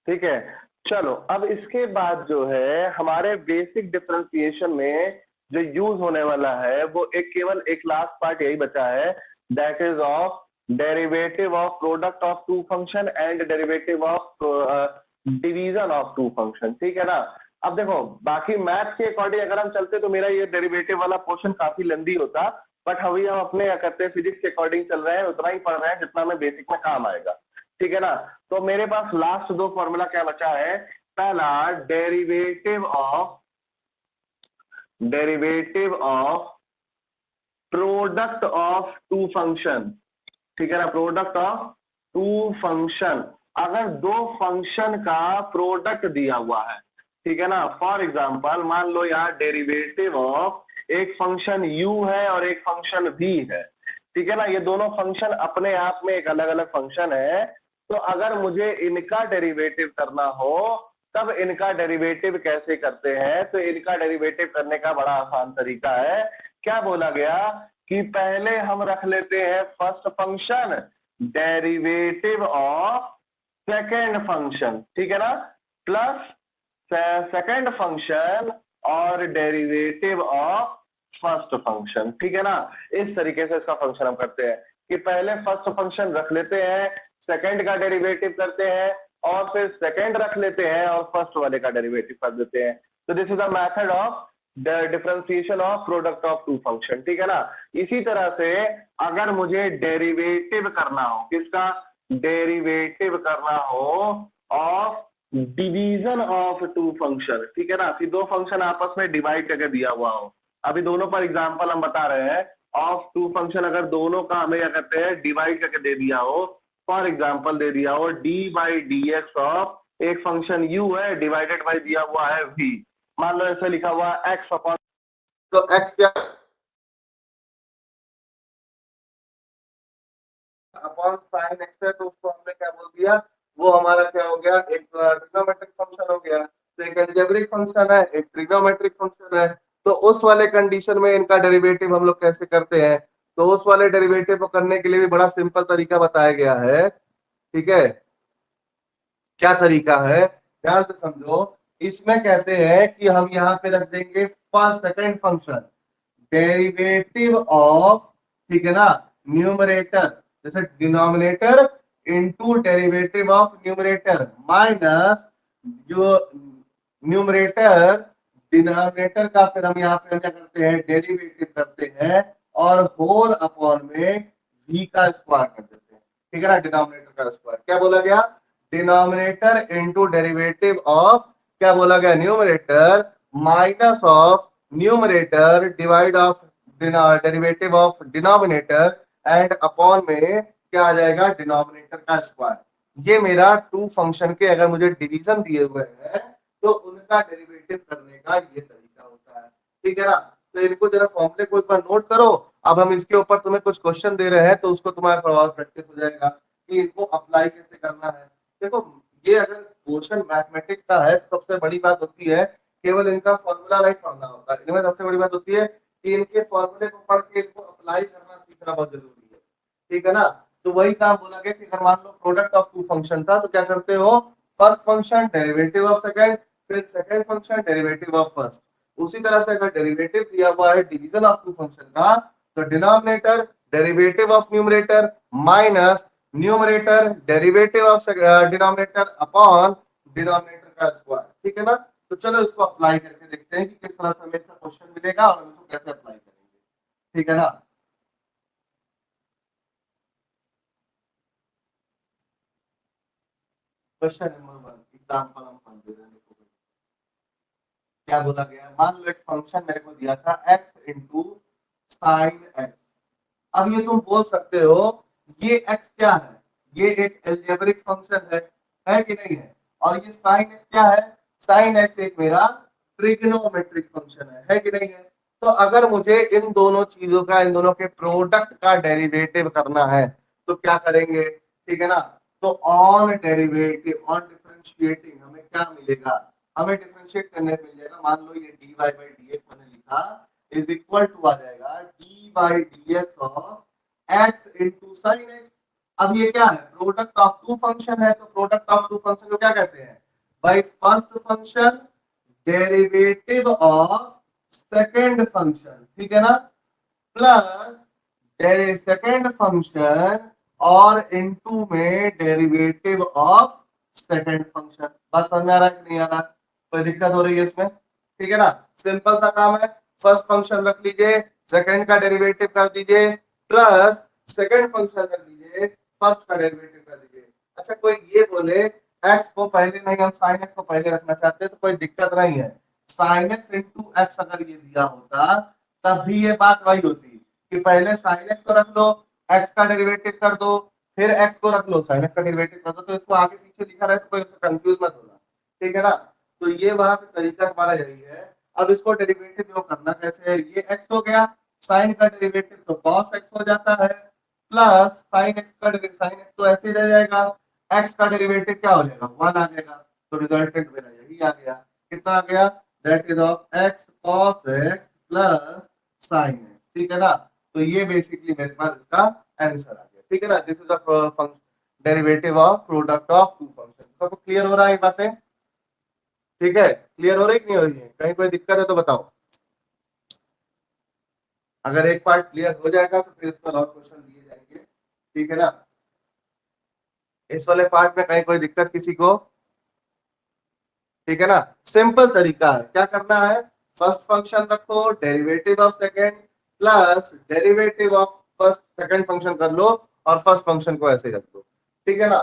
ठीक है, चलो अब इसके बाद जो है हमारे बेसिक डिफरेंशिएशन में जो यूज होने वाला है वो केवल एक लास्ट पार्ट यही बचा है, that is of derivative of product of two function and derivative of division of two function. ठीक है ना। अब देखो बाकी मैथ के अकॉर्डिंग अगर हम चलते तो मेरा ये डेरिवेटिव वाला पोर्शन काफी लंबी होता, बट अभी हम अपने क्या कहते हैं फिजिक्स के अकॉर्डिंग चल रहे हैं, उतना ही पढ़ रहे हैं जितना में बेसिक में काम आएगा। ठीक है ना। तो मेरे पास लास्ट दो फॉर्मूला क्या बचा है, पहला derivative of product of two function. ठीक है ना, प्रोडक्ट ऑफ टू फंक्शन। अगर दो फंक्शन का प्रोडक्ट दिया हुआ है, ठीक है ना, फॉर एग्जांपल मान लो यार डेरिवेटिव ऑफ एक फंक्शन u है और एक फंक्शन v है। ठीक है ना, ये दोनों फंक्शन अपने आप में एक अलग अलग फंक्शन है। तो अगर मुझे इनका डेरिवेटिव करना हो तब इनका डेरिवेटिव कैसे करते हैं, तो इनका डेरिवेटिव करने का बड़ा आसान तरीका है। क्या बोला गया कि पहले हम रख लेते हैं first function derivative of second function, ठीक है ना, प्लस सेकेंड फंक्शन और डेरिवेटिव ऑफ फर्स्ट फंक्शन। ठीक है ना, इस तरीके से इसका फंक्शन हम करते हैं कि पहले फर्स्ट फंक्शन रख लेते हैं, सेकेंड का डेरिवेटिव करते हैं और फिर सेकेंड रख लेते हैं और फर्स्ट वाले का डेरिवेटिव कर देते हैं। तो this is the method of the differentiation of product of two function. ठीक है ना। इसी तरह से अगर मुझे डेरिवेटिव करना हो, किसका डेरिवेटिव करना हो of division of two function, ठीक है ना, कि दो फंक्शन आपस में डिवाइड करके दिया हुआ हो। अभी दोनों पर एग्जांपल हम बता रहे हैं ऑफ टू फंक्शन, अगर दोनों का हमें क्या कहते हैं डिवाइड करके दे दिया हो, फॉर एग्जांपल दे दिया हो D by D x of एक फंक्शन u है डिवाइडेड बाई दिया हुआ है v, मान लो ऐसे लिखा हुआ है x अपॉन, तो x क्या अपॉन साइन x है, तो उसको हमने क्या बोल दिया, वो हमारा क्या हो गया, एक ट्रिग्नोमेट्रिक फंक्शन हो गया। तो एक अलजेब्रिक फंक्शन है, एक ट्रिग्नोमेट्रिक फंक्शन है। तो उस वाले कंडीशन में इनका डेरिवेटिव हम लोग कैसे करते हैं, तो उस वाले डेरिवेटिव को करने के लिए भी बड़ा सिंपल तरीका बताया गया है। ठीक है, क्या तरीका है ध्यान से समझो। इसमें कहते हैं कि हम यहाँ पे रख देंगे first second function derivative of, ठीक है ना, न्यूमरेटर जैसे denominator into derivative of numerator minus जो न्यूमरेटर डिनोमिनेटर का फिर हम यहाँ पे क्या करते हैं डेरिवेटिव करते हैं और होल अपॉन में v का स्क्वायर कर देते हैं। ठीक है ना, डिनोमिनेटर का स्क्वायर क्या बोला गया, डिनोमिनेटर इनटू डेरिवेटिव ऑफ क्या बोला गया numerator minus of numerator divide of derivative of denominator and upon में क्या आ जाएगा डिनोमिनेटर का स्क्वायर। ये मेरा टू फंक्शन के अगर मुझे डिवीजन दिए हुए हैं तो उनका डेरिवेटिव करने का ये तरीका होता है। ठीक है ना, तो इनको जरा फॉर्मूले को एक बार नोट करो। अब हम इसके ऊपर तुम्हें कुछ क्वेश्चन दे रहे हैं तो उसको तुम्हारा थोड़ा और प्रैक्टिस हो जाएगा कि इनको अप्लाई कैसे करना है। देखो ये अगर क्वेश्चन मैथमेटिक्स का है तो सबसे बड़ी बात होती है केवल इनका फॉर्मूला राइट पढ़ना होता है। इनमें सबसे बड़ी बात होती है कि इनके फॉर्मूले को पढ़ के इनको अप्लाई करना सीखना बहुत जरूरी है। ठीक है ना, तो वही काम बोला गया कि अगर मान लो प्रोडक्ट ऑफ टू फंक्शन था तो क्या करते हो, first function derivative of second, फिर second function derivative of first. उसी तरह से अगर डेरिवेटिव दिया हुआ है डिवीजन ऑफ टू फंक्शन का तो denominator derivative of numerator minus numerator derivative of denominator upon denominator का स्क्वायर। ठीक है ना, तो चलो इसको अप्लाई करके देखते हैं कि किस तरह से हमें इसका क्वेश्चन मिलेगा और हम इसको कैसे अप्लाई करेंगे। ठीक है ना, क्वेश्चन नंबर 1 एग्जांपल हम पढ़ दे रहे हैं। क्या बोला गया, मान लो एक फंक्शन मेरे को दिया था x इंटू साइन x। अब ये तुम बोल सकते हो ये x क्या है, ये एक अलजेब्रिक फंक्शन है कि नहीं है, और ये साइन x क्या है, साइन x एक मेरा ट्रिग्नोमेट्रिक फंक्शन है कि नहीं है। तो अगर मुझे इन दोनों चीजों का, इन दोनों के प्रोडक्ट का डेरिवेटिव करना है तो क्या करेंगे। ठीक है ना, तो ऑन डेरिवेटिव ऑन डिफरेंशिएटिंग हमें क्या मिलेगा, हमें डिफरेंशिएट करने मिल जाएगा। मान लो ये dy बाई dx मैंने लिखा इज इक्वल टू आ जाएगा d by dx of x into sign x। अब ये क्या है, प्रोडक्ट ऑफ टू फंक्शन है, तो प्रोडक्ट ऑफ टू फंक्शन को क्या कहते हैं भाई, first function derivative of second function, ठीक है ना, प्लस सेकेंड फंक्शन और इनटू में डेरिवेटिव ऑफ सेकेंड फंक्शन। बात समझ में आ रहा है कि नहीं आ रहा? कोई दिक्कत हो रही है इसमें? ठीक है ना, सिंपल सा काम है। फर्स्ट फंक्शन रख लीजिए, सेकेंड का डेरिवेटिव कर दीजिए, प्लस सेकेंड फंक्शन रख लीजिए, फर्स्ट का डेरिवेटिव कर दीजिए। अच्छा, कोई ये बोले एक्स को पहले नहीं, हम साइन एक्स को पहले रखना चाहते हैं, तो कोई दिक्कत नहीं है। साइन एक्स इंटू एक्स अगर ये दिया होता तब भी ये बात वही होती कि पहले साइन एक्स को रख लो, एक्स का डेरिवेटिव कर दो, फिर एक्स को रख लो, साइन एक्स का डेरिवेटिव कर दो। तो इसको आगे पीछे लिखा रहे तो कोई उससे कंफ्यूज मत होना, ठीक है ना। तो ये वहां पे तरीका हमारा यही है। अब इसको डेरिवेटिव करना कैसे है, ये एक्स हो गया, साइन का डेरिवेटिव तो कॉस एक्स हो जाता है, प्लस साइन एक्स का डेरिवेटिव, साइन एक्स तो ऐसे ही रह जाएगा, एक्स का डेरिवेटिव क्या हो जाएगा, 1 आ जाएगा। तो रिजल्टेंट मेरा यही आ गया। कितना आ गया? That is of x cos x plus sine x, ठीक है ना। तो ये बेसिकली मेरे पास इसका आंसर आ गया, ठीक है ना। This is a derivative of product of two function. सबको क्लियर हो रहा है ये बातें? ठीक है, क्लियर हो रही कि नहीं हो रही है? कहीं कोई दिक्कत है तो बताओ। अगर एक पार्ट क्लियर हो जाएगा तो फिर इस पर और क्वेश्चन दिए जाएंगे, ठीक है ना। इस वाले पार्ट में कहीं कोई दिक्कत किसी को? ठीक है ना, सिंपल तरीका है। क्या करना है, फर्स्ट फंक्शन रखो, derivative of second plus derivative of first, second function कर लो और फर्स्ट फंक्शन को ऐसे रख दो, ठीक है ना।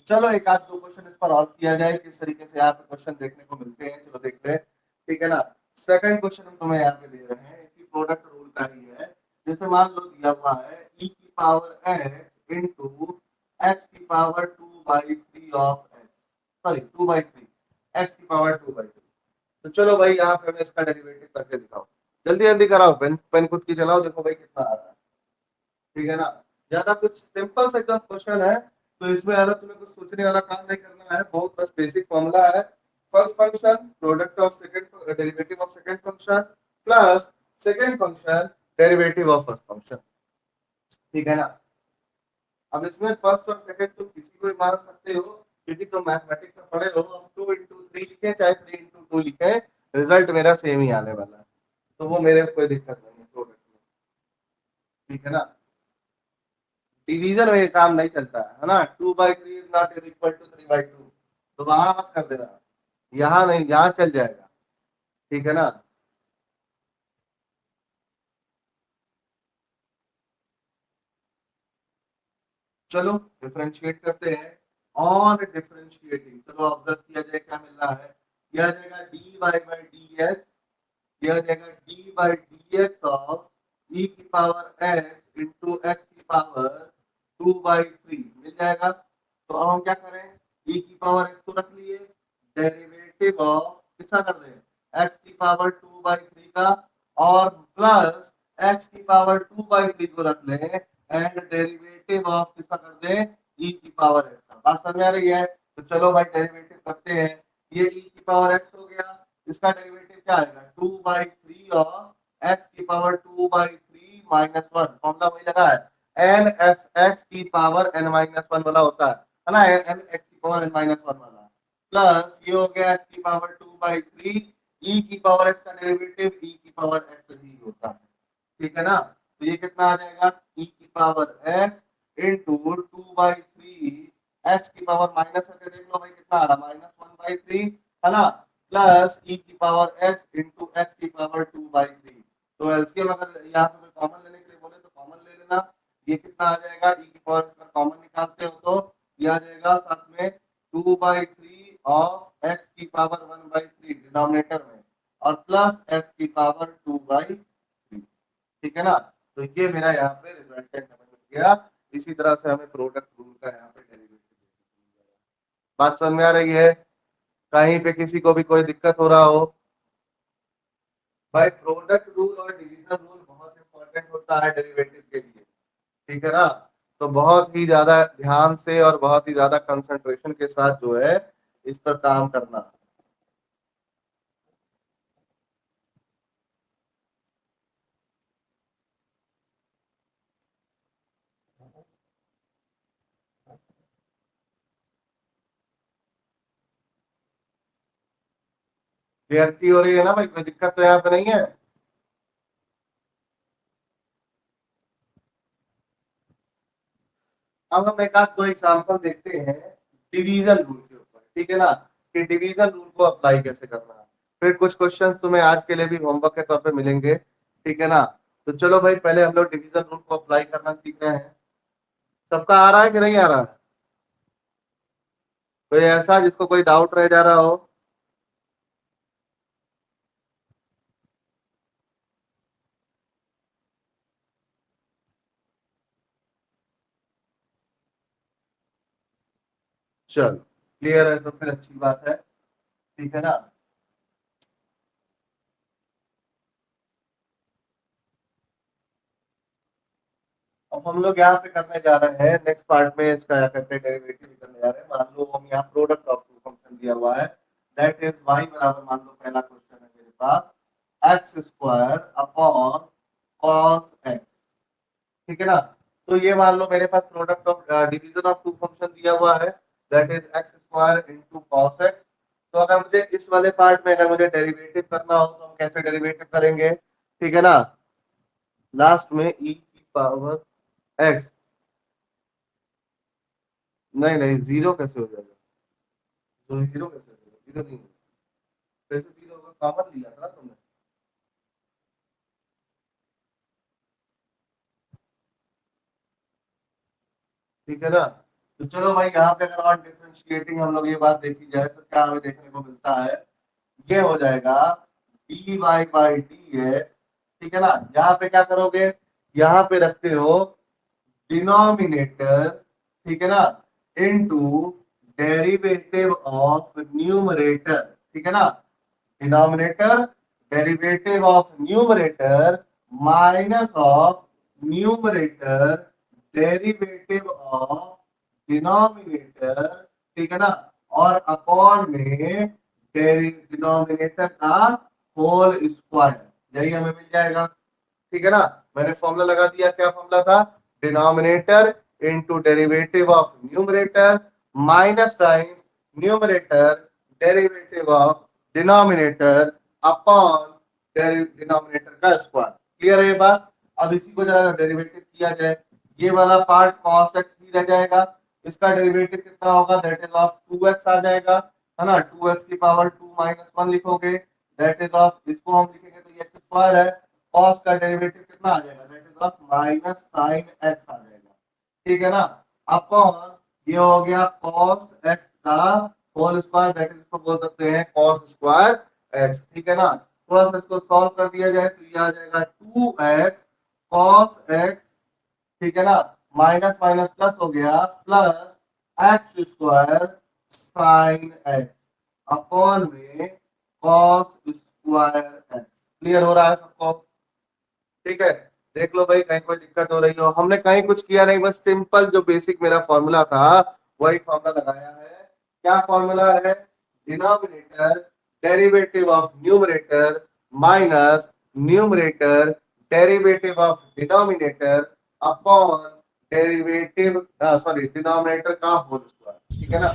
चलो एक आध दो क्वेश्चन इस पर और किया जाए, किस तरीके से यहाँ पे क्वेश्चन देखने को मिलते हैं, चलो देखते हैं, ठीक है ना। सेकंड क्वेश्चन हम तुम्हें यहाँ पे दे रहे हैं, इसी प्रोडक्ट रूल का ही है। जैसे मान लो दिया हुआ है e की पावर x इंटू एक्स की power 2/3 of x, sorry 2/3, x की पावर 2/3। तो चलो भाई यहाँ पे हमें इसका डेरिवेटिव करके दिखाओ, जल्दी जल्दी कराओ, पेन पेन खुद की चलाओ, देखो भाई कितना आ रहा है, ठीक है ना। ज्यादा कुछ सिंपल सा एकदम क्वेश्चन है, तो इसमें ज्यादा तुम्हें कुछ सोचने वाला काम नहीं करना है, बहुत बस बेसिक फॉर्मूला है। First function product of second, derivative of second function plus second function derivative of first function, ठीक है ना। अब इसमें फर्स्ट और सेकंड तुम किसी को भी मान सकते हो, क्योंकि तुम मैथमेटिक्स में पढ़े हो। हम 2 into 3 लिखे चाहे 3 into 2 लिखे, रिजल्ट मेरा सेम ही आने वाला है, तो वो मेरे कोई दिक्कत नहीं है प्रोडक्ट में, ठीक है ना। डिवीजन में ये काम नहीं चलता है ना, 2/3 is not is equal to 3/2, तो वहां मत कर देना, यहाँ नहीं, यहाँ चल जाएगा, ठीक है ना। चलो डिफरेंशिएट करते हैं, ऑन डिफरेंशिएटिंग चलो ऑब्जर्व किया जाए क्या मिल रहा है। यह आ जाएगा dy/dx, यह आ जाएगा d/dx ऑफ e की पावर x इंटू एक्स की पावर 2/3 मिल जाएगा। तो अब हम क्या करें, e की पावर x को रख लिए, डेरिवेटिव ऑफ किसका कर दें, x की पावर 2/3 का, और प्लस x की पावर 2/3 को रख लें एंड डेरिवेटिव ऑफ किसका कर दें, e की पावर x का। बात समझ आ रही है? तो चलो भाई डेरिवेटिव करते हैं। ये e की पावर x हो गया, इसका डेरिवेटिव क्या आएगा, 2/3 ऑफ x की पावर 2/3 माइनस 1, फॉर्मूला वही लगा है, एन एफ एक्स की पावर n-1 वाला होता है ना, एन एक्स की पावर n-1 वाला, प्लस ये हो गया x की पावर 2/3, e की पावर x का डेरिवेटिव e की पावर x ही होता है, ठीक है ना। तो ये कितना आ जाएगा, e की पावर x इंटू 2/3, x की पावर माइनस करके देख लो भाई कितना आ रहा है, -1/3 है ना, प्लस e की पावर x इंटू एक्स की पावर 2/3। तो एलसीएम अगर यहाँ पे कॉमन लेने के लिए बोले तो कॉमन ले लेना, ये कितना आ जाएगा, e की पावर का कॉमन निकालते हो तो ये आ जाएगा साथ में 2/3 ऑफ x की पावर 1/3 डिनोमिनेटर में, और प्लस x की पावर 2/3, ठीक है ना। तो ये मेरा यहाँ पे रिजल्टेंट हमें मिल गया। इसी तरह से हमें प्रोडक्ट रूल का यहाँ पे डेरिवेटिव। बात समझ में आ रही है? कहीं पे किसी को भी कोई दिक्कत हो रहा हो? भाई प्रोडक्ट रूल और डिवीजन रूल बहुत इंपॉर्टेंट होता है डेरिवेटिव के लिए, ठीक है ना। तो बहुत ही ज्यादा ध्यान से और बहुत ही ज्यादा कंसंट्रेशन के साथ जो है इस पर काम करना। क्लियरिटी हो रही है ना भाई, कोई दिक्कत तो यहाँ पे नहीं है? अब हम एक आध दो एग्जांपल देखते हैं डिवीजन रूल के ऊपर, ठीक है ना, कि डिवीजन रूल को अप्लाई कैसे करना है। फिर कुछ क्वेश्चंस तुम्हें आज के लिए भी होमवर्क के तौर पे मिलेंगे, ठीक है ना। तो चलो भाई पहले हम लोग डिवीजन रूल को अप्लाई करना सीख रहे हैं। सबका आ रहा है कि नहीं आ रहा है? कोई ऐसा जिसको कोई डाउट रह जा रहा हो? चलो क्लियर है तो फिर अच्छी बात है, ठीक है ना। अब हम लोग यहाँ पे करने जा रहे हैं नेक्स्ट पार्ट में, इसका क्या कहते हैं डेरिवेटिव करने जा रहे हैं। मान लो हम यहाँ प्रोडक्ट ऑफ टू फंक्शन दिया हुआ है, दैट इज y बराबर, मान लो पहला क्वेश्चन है मेरे पास x square upon cos x, ठीक है ना। तो ये मान लो मेरे पास product of division of two function दिया हुआ है, that is x square into cos x। तो अगर मुझे इस वाले पार्ट में अगर मुझे डेरिवेटिव करना हो तो हम कैसे डेरिवेटिव करेंगे, ठीक है ना। लास्ट में e की पावर x, नहीं नहीं जीरो कैसे हो जाएगा, तो जीरो कैसे हो जाएगा, जीरो नहीं कैसे जीरो होगा, कॉमन लिया था ना तुमने। ठीक है ना। तो चलो भाई यहाँ पे अगर और डिफरेंशिएटिंग हम लोग ये बात देखी जाए तो क्या हमें देखने को मिलता है, ये हो जाएगा dy बाई dx, ठीक है ना। यहाँ पे क्या करोगे, यहाँ पे रखते हो डिनोमिनेटर, ठीक है ना, इनटू डेरिवेटिव ऑफ न्यूमरेटर, ठीक है ना। Denominator derivative of numerator minus of numerator derivative of denominator, ठीक है ना, और अपॉन में डिनोमिनेटर का होल स्क्वायर, यही हमें मिल जाएगा, ठीक है ना। मैंने फॉर्मूला लगा दिया, क्या फॉर्मूला था, denominator into derivative of numerator minus times numerator derivative of denominator upon denominator का स्क्वायर। क्लियर है ये बात। अब इसी को जरा डेरिवेटिव किया जाए, ये वाला पार्ट cos x भी रह जाएगा, इसका डेरिवेटिव कितना होगा, दैट इज ऑफ 2x आ जाएगा, है ना। 2x की पावर 2 माइनस 1 लिखोगे, दैट इज ऑफ, इसको हम लिखेंगे तो ये x स्क्वायर है, cos का डेरिवेटिव कितना आ जाएगा, that is of minus sin x आ जाएगा, ठीक है ना। अपॉन ये हो गया cos x का होल स्क्वायर, दैट इज इसको बोल सकते हैं cos स्क्वायर x, ठीक है ना। थोड़ा सा इसको सॉल्व कर दिया जाए तो ये आ जाएगा 2x cos x, ठीक है ना, माइनस माइनस प्लस हो गया, plus x square sin x upon में cos स्क्वायर x। क्लियर हो रहा है सबको, ठीक है। देख लो भाई कहीं कोई दिक्कत हो रही हो, हमने कहीं कुछ किया नहीं, बस सिंपल जो बेसिक मेरा फॉर्मूला था वही फॉर्मूला लगाया है। क्या फॉर्मूला है, denominator derivative of numerator minus numerator derivative of denominator upon derivative sorry denominator का होल स्क्वायर, ठीक है ना।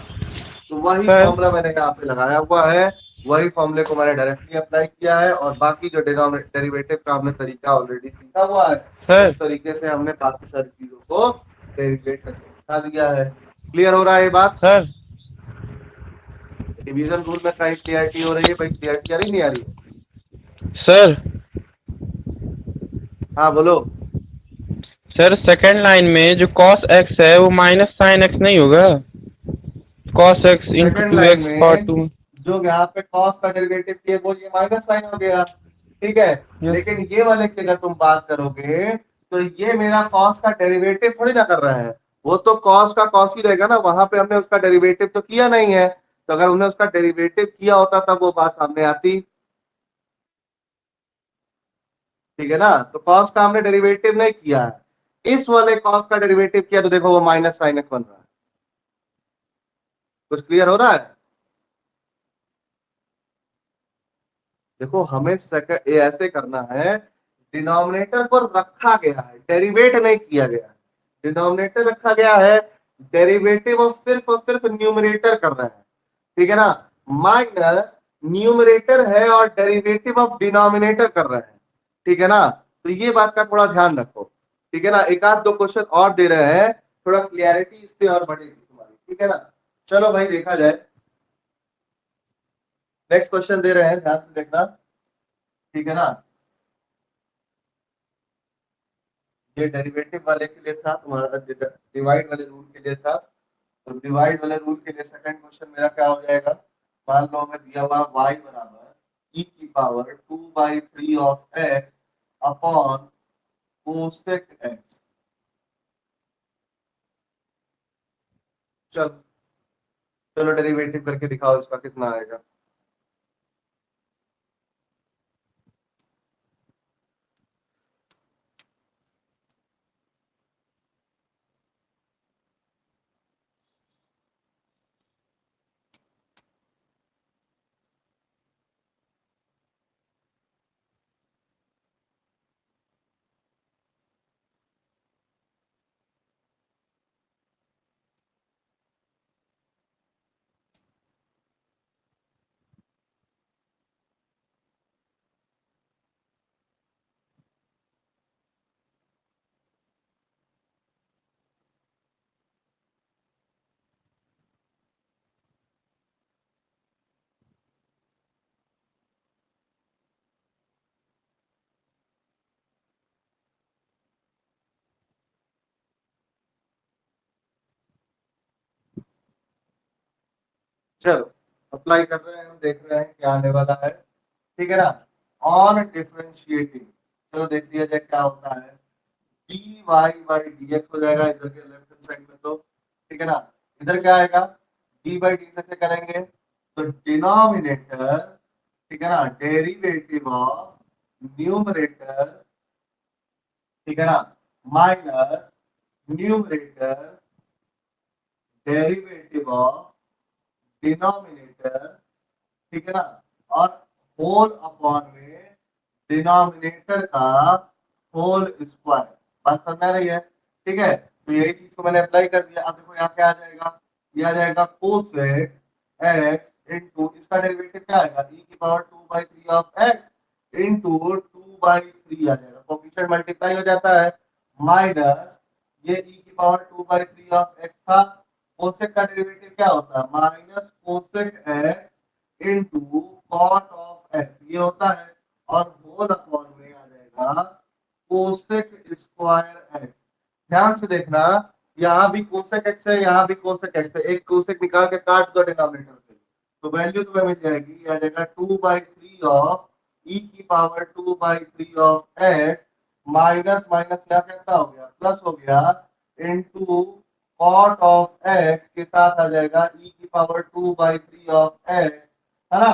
तो वही फॉर्मूला मैंने यहाँ पे लगाया हुआ है, वही फॉर्मूले को मैंने डायरेक्टली अप्लाई किया है, और बाकी जो डेरिवेटिव का हमने तरीका ऑलरेडी सीखा हुआ है, उस तरीके से हमने बाकी सारी चीजों को डेरिवेट करके दिखा दिया है। क्लियर हो रहा है ये बात सर? डिवीजन रूल में कहीं क्लियरिटी हो रही है भाई, क्लियरिटी आ रही नहीं आ रही है? सर हाँ बोलो। सर सेकंड लाइन में जो cos x है वो माइनस sin x नहीं होगा, cos x into second 2x line में पावर 2। जो यहाँ पे cos का डेरिवेटिव किए वो ये माइनस साइन हो गया, ठीक है। लेकिन ये वाले की अगर तुम बात करोगे तो ये मेरा cos का डेरिवेटिव थोड़ी ना कर रहा है, वो तो cos का cos ही रहेगा ना, वहां पे हमने उसका डेरिवेटिव तो किया नहीं है। तो अगर हमने उसका डेरिवेटिव किया होता तब वो बात सामने आती, ठीक है ना। तो cos का हमने डेरिवेटिव नहीं किया है, इस वाले cos का डेरिवेटिव किया तो देखो वो माइनस sin x बन रहा है। कुछ क्लियर हो रहा है? देखो हमें ऐसे करना है, डिनोमिनेटर को रखा गया है, डेरिवेट नहीं किया गया, डिनोमिनेटर रखा गया है, डेरिवेटिव ऑफ सिर्फ और सिर्फ न्यूमरेटर कर रहे हैं, ठीक है ना। माइनस न्यूमरेटर है और डेरिवेटिव ऑफ डिनोमिनेटर कर रहे हैं, ठीक है ना। तो ये बात का थोड़ा ध्यान रखो, ठीक है ना। एक आध दो क्वेश्चन और दे रहे हैं थोड़ा क्लियरिटी इससे और बढ़ेगी तुम्हारी, ठीक है ना। चलो भाई देखा जाए, नेक्स्ट क्वेश्चन दे रहे हैं, ध्यान से देखना, ठीक है ना। ये डेरिवेटिव वाले के लिए था, तुम्हारा डिवाइड वाले रूल के लिए था। तो डिवाइड वाले रूल के लिए सेकंड क्वेश्चन मेरा क्या हो जाएगा, मान लो हमें दिया हुआ y बराबर e की power 2/3 of x upon cosec x। चलो चलो डेरिवेटिव करके दिखाओ इसका कितना आएगा। चलो अप्लाई कर रहे हैं, हम देख रहे हैं क्या आने वाला है, ठीक है ना। ऑन डिफरेंशिएटिंग, चलो देख लिया जाए क्या होता है, dy by dx हो जाएगा इधर के लेफ्ट हैंड साइड में, तो ठीक है ना। इधर क्या आएगा, d by dy से करेंगे तो डिनोमिनेटर, ठीक है ना, डेरिवेटिव ऑफ न्यूमरेटर, ठीक है ना, minus numerator derivative of denominator, ठीक है ना, और होल अपॉन में डिनोमिनेटर का होल स्क्वायर। बात समझ आ रही है, ठीक है। तो यही चीज को मैंने अप्लाई कर दिया। अब देखो यहाँ क्या आ जाएगा, ये आ जाएगा कोसेक x इनटू, इसका डेरिवेटिव क्या आएगा, e की पावर 2/3 ऑफ x इनटू 2/3 आ जाएगा, कोएफिशिएंट मल्टीप्लाई हो जाता है, माइनस ये e की पावर 2/3 ऑफ x था, कोसेक का डेरिवेटिव क्या होता है, minus cosec x into cot of x, ये होता है, और होल अपॉन में आ जाएगा कोसेक स्क्वायर x। ध्यान से देखना, यहाँ भी कोसेक x है, यहाँ भी कोसेक x है, एक कोसेक निकाल के काट दो डिनोमिनेटर से, तो वैल्यू तुम्हें मिल जाएगी, ये आ जाएगा 2/3 ऑफ e की power 2/3 of x minus minus यहाँ कितना हो गया, प्लस हो गया, इनटू कॉट ऑफ x के साथ आ जाएगा e की पावर 2/3 ऑफ x, है ना।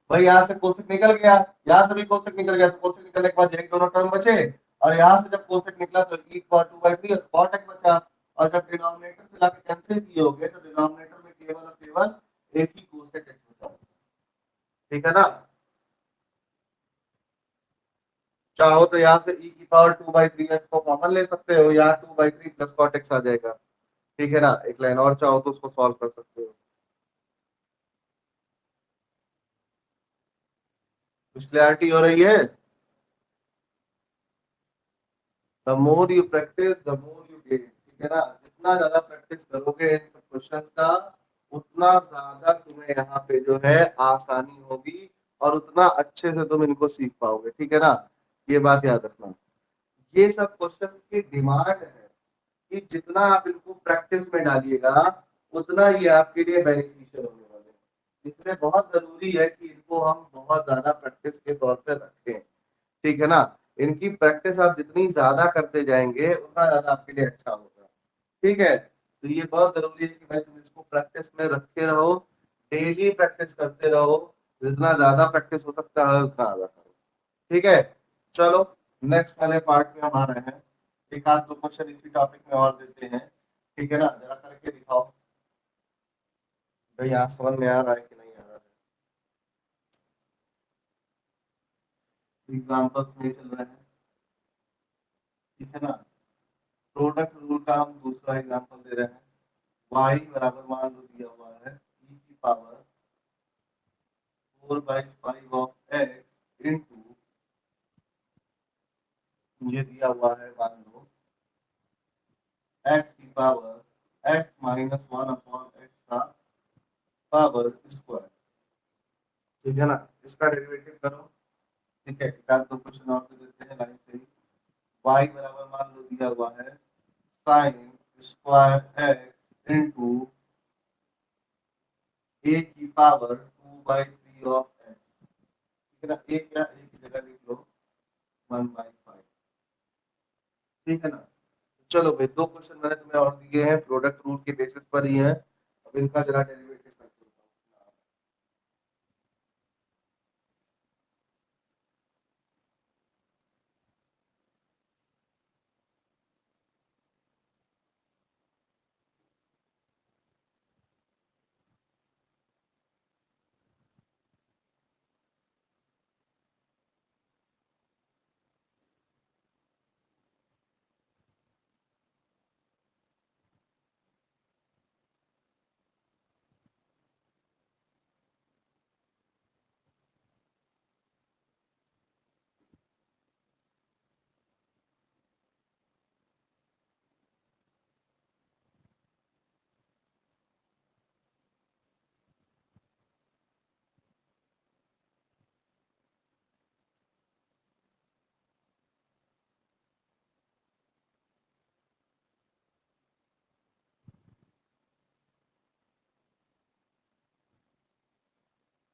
भाई यहाँ से कोसेक निकल गया, यहाँ से भी कोसेक निकल गया, तो कोसेक निकलने के बाद एक दोनों टर्म बचे, और यहाँ से जब कोसेक निकला तो e पावर 2/3 कॉट x बचा, और जब डिनोमिनेटर से लाके कैंसिल किए होगे तो डिनोमिनेटर में केवल और केवल एक ही कोसेक x बचा, ठीक है ना। चाहो तो यहाँ से e की पावर 2/3 को कॉमन ले सकते हो, यहाँ 2/3 प्लस कॉट x आ जाएगा, ठीक है ना। एक लाइन और चाहो तो उसको सॉल्व कर सकते हो। कुछ क्लैरिटी हो रही है, the more you practice the more you gain, ठीक है ना। जितना ज्यादा प्रैक्टिस करोगे इन सब क्वेश्चंस का, उतना ज्यादा तुम्हें यहाँ पे जो है आसानी होगी, और उतना अच्छे से तुम इनको सीख पाओगे, ठीक है ना। ये बात याद रखना, ये सब क्वेश्चंस की डिमांड है कि जितना आप इनको प्रैक्टिस में डालिएगा उतना ये आपके लिए बेनिफिशियल होने वाले हैं। इसलिए बहुत जरूरी है कि इनको हम बहुत ज्यादा प्रैक्टिस के तौर पर रखें, ठीक है ना। इनकी प्रैक्टिस आप जितनी ज्यादा करते जाएंगे उतना ज्यादा आपके लिए अच्छा होगा, ठीक है। तो ये बहुत जरूरी है कि भाई तुम इसको प्रैक्टिस में रखे रहो, डेली प्रैक्टिस करते रहो, जितना ज्यादा प्रैक्टिस हो सकता है उतना ज्यादा करो, ठीक है। चलो नेक्स्ट वाले पार्ट में हम आ रहे हैं, एक आध दो क्वेश्चन इसी टॉपिक में और देते हैं, ठीक है ना। जरा करके दिखाओ भाई, यहाँ समझ में आ रहा है कि नहीं आ रहा है, एग्जाम्पल्स नहीं चल रहे हैं, ठीक है ना। प्रोडक्ट रूल का हम दूसरा एग्जांपल दे रहे हैं, y बराबर मान लो दिया हुआ है e की पावर 4/5 ऑफ x इनटू, ये दिया हुआ है मान लो x की पावर x माइनस 1/x का पावर स्क्वायर। ठीक है ना, इसका डेरिवेटिव करो। ठीक है, एक आध दो क्वेश्चन और दे देते हैं लाइन से ही। y बराबर मान लो दिया हुआ है sine square x into a की पावर 2/3 ऑफ x। ठीक है ना, a क्या a की जगह लिख लो 1/5। ठीक है ना, चलो भाई दो क्वेश्चन मैंने तुम्हें और दिए हैं, प्रोडक्ट रूल के बेसिस पर ही है। अब इनका जरा डेरिवेटिव करके बताओ।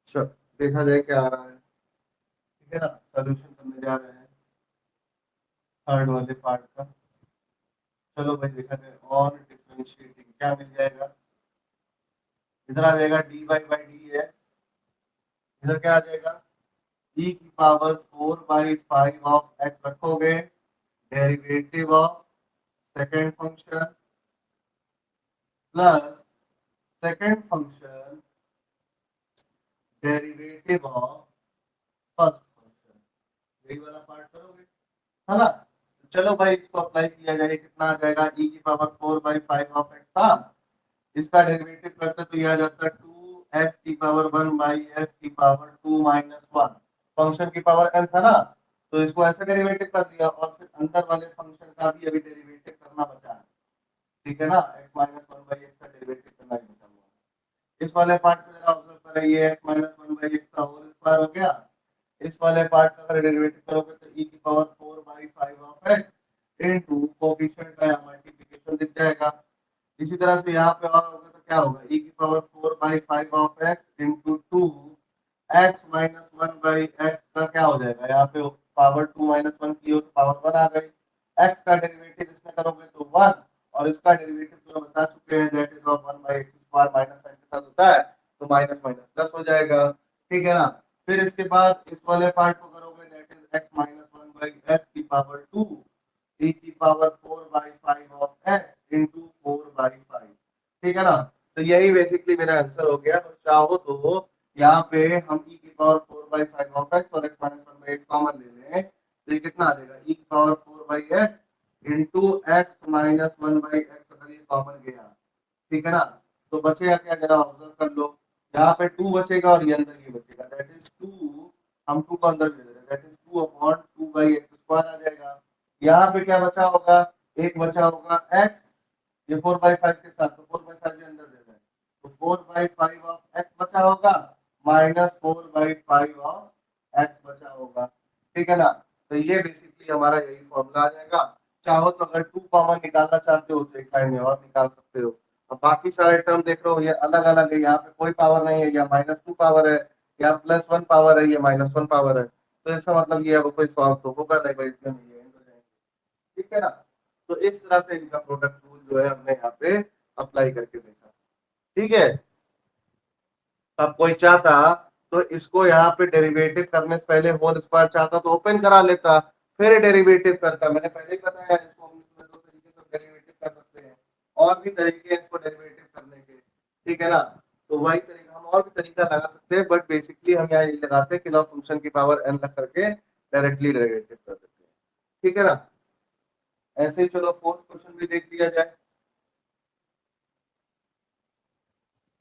चलो देखा जाए क्या आ रहा है। ठीक है ना, सॉल्यूशन करने जा रहे हैं थर्ड वाले पार्ट का। चलो भाई देखा जाए, और डिफरेंशिएटिंग क्या मिल जाएगा, इधर आ जाएगा dy बाई डी है, इधर क्या आ जाएगा e की पावर 4/5 ऑफ x रखोगे, derivative of second function plus second function derivative of first function, यही वाला पार्ट करोगे, है ना। चलो भाई इसको अप्लाई किया जाए, कितना आ जाएगा e की पावर 4/5 ऑफ x था, इसका डेरिवेटिव करते तो यह आ जाता 2x की पावर 1/f की पावर 2 माइनस 1। फंक्शन की पावर n था ना, तो इसको ऐसे डेरिवेटिव कर दिया, और फिर अंदर वाले फंक्शन का भी अभी डेरिवेटिव करना बचा है। ठीक है ना, x माइनस 1/x का डेरिवेटिव करना ही बचा हुआ है। इस वाले पार्ट को जरा ऑब्जर्व करिए, x माइनस 1/x का होल स्क्वायर हो गया। इस वाले पार्ट का अगर डेरिवेटिव करोगे तो e की power 4/5 of x into coefficient का यहाँ मल्टीप्लिकेशन दिख जाएगा। इसी तरह से यहाँ पे और होगा तो क्या होगा, e की power 4/5 of x into 2x minus 1/x का क्या हो जाएगा, यहाँ पे पावर 2 माइनस 1 की हो तो पावर 1 आ गई। x का डेरिवेटिव इसमें करोगे तो 1, और इसका डेरिवेटिव तो बता चुके हैं that is of 1/x square, minus sine के साथ होता है तो माइनस माइनस प्लस हो जाएगा। ठीक है ना, फिर इसके बाद इस वाले पार्ट को करोगे that is x minus 1/x की पावर 2 e की पावर 4/5 ऑफ x इंटू 4/5। ठीक है ना, तो यही बेसिकली मेरा आंसर हो गया। बस चाहो तो यहाँ पे हम e की पावर 4/5 ऑफ x और x माइनस 1/x कॉमन ले लें, तो ये कितना आ जाएगा e की power 4/x into x minus 1/x, अगर ये कॉमन गया। ठीक है ना, तो बचेगा क्या, जरा ऑब्जर्व कर लो, यहाँ पे 2 बचेगा और ये अंदर ये बचेगा, दैट इज 2, हम 2 को अंदर ले रहे हैं, दैट इज 2/2/x स्क्वायर आ जाएगा। यहाँ पे क्या बचा होगा, एक बचा होगा x, ये 4/5 के साथ, तो 4/5 भी अंदर दे दें, तो 4/5 ऑफ x बचा होगा माइनस 4/5 ऑफ x बचा होगा। ठीक है ना, तो ये बेसिकली हमारा यही फॉर्मूला आ जाएगा। चाहो तो अगर 2 कॉमन निकालना चाहते हो तो एक लाइन में और निकाल सकते हो। अब बाकी सारे टर्म देख रहे हो ये अलग अलग है, यहाँ पे कोई पावर नहीं है, या -2 पावर है, या +1 पावर है, ये -1 पावर है, तो इसका मतलब ये अब कोई सॉल्व तो होगा नहीं भाई, इसमें ये end हो जाएंगे। ठीक है ना, तो इस तरह से इनका प्रोडक्ट रूल जो है हमने यहाँ पे अप्लाई करके देखा। ठीक है, अब कोई चाहता तो इसको यहाँ पे डेरिवेटिव करने से पहले होल स्क्वायर चाहता तो ओपन करा लेता, फिर डेरिवेटिव करता। मैंने पहले ही बताया इसको हम दो तरीके से डेरिवेटिव कर सकते हैं, और भी तरीके हैं इसको डेरिवेटिव करने के। ठीक है ना, तो वही तरीका हम और भी तरीका लगा सकते हैं, बट बेसिकली हम यहाँ यही लगाते हैं कि लॉग फंक्शन की पावर n रख करके डायरेक्टली डेरिवेटिव कर देते हैं। ठीक है ना, ऐसे ही चलो फोर्थ क्वेश्चन भी देख लिया जाए।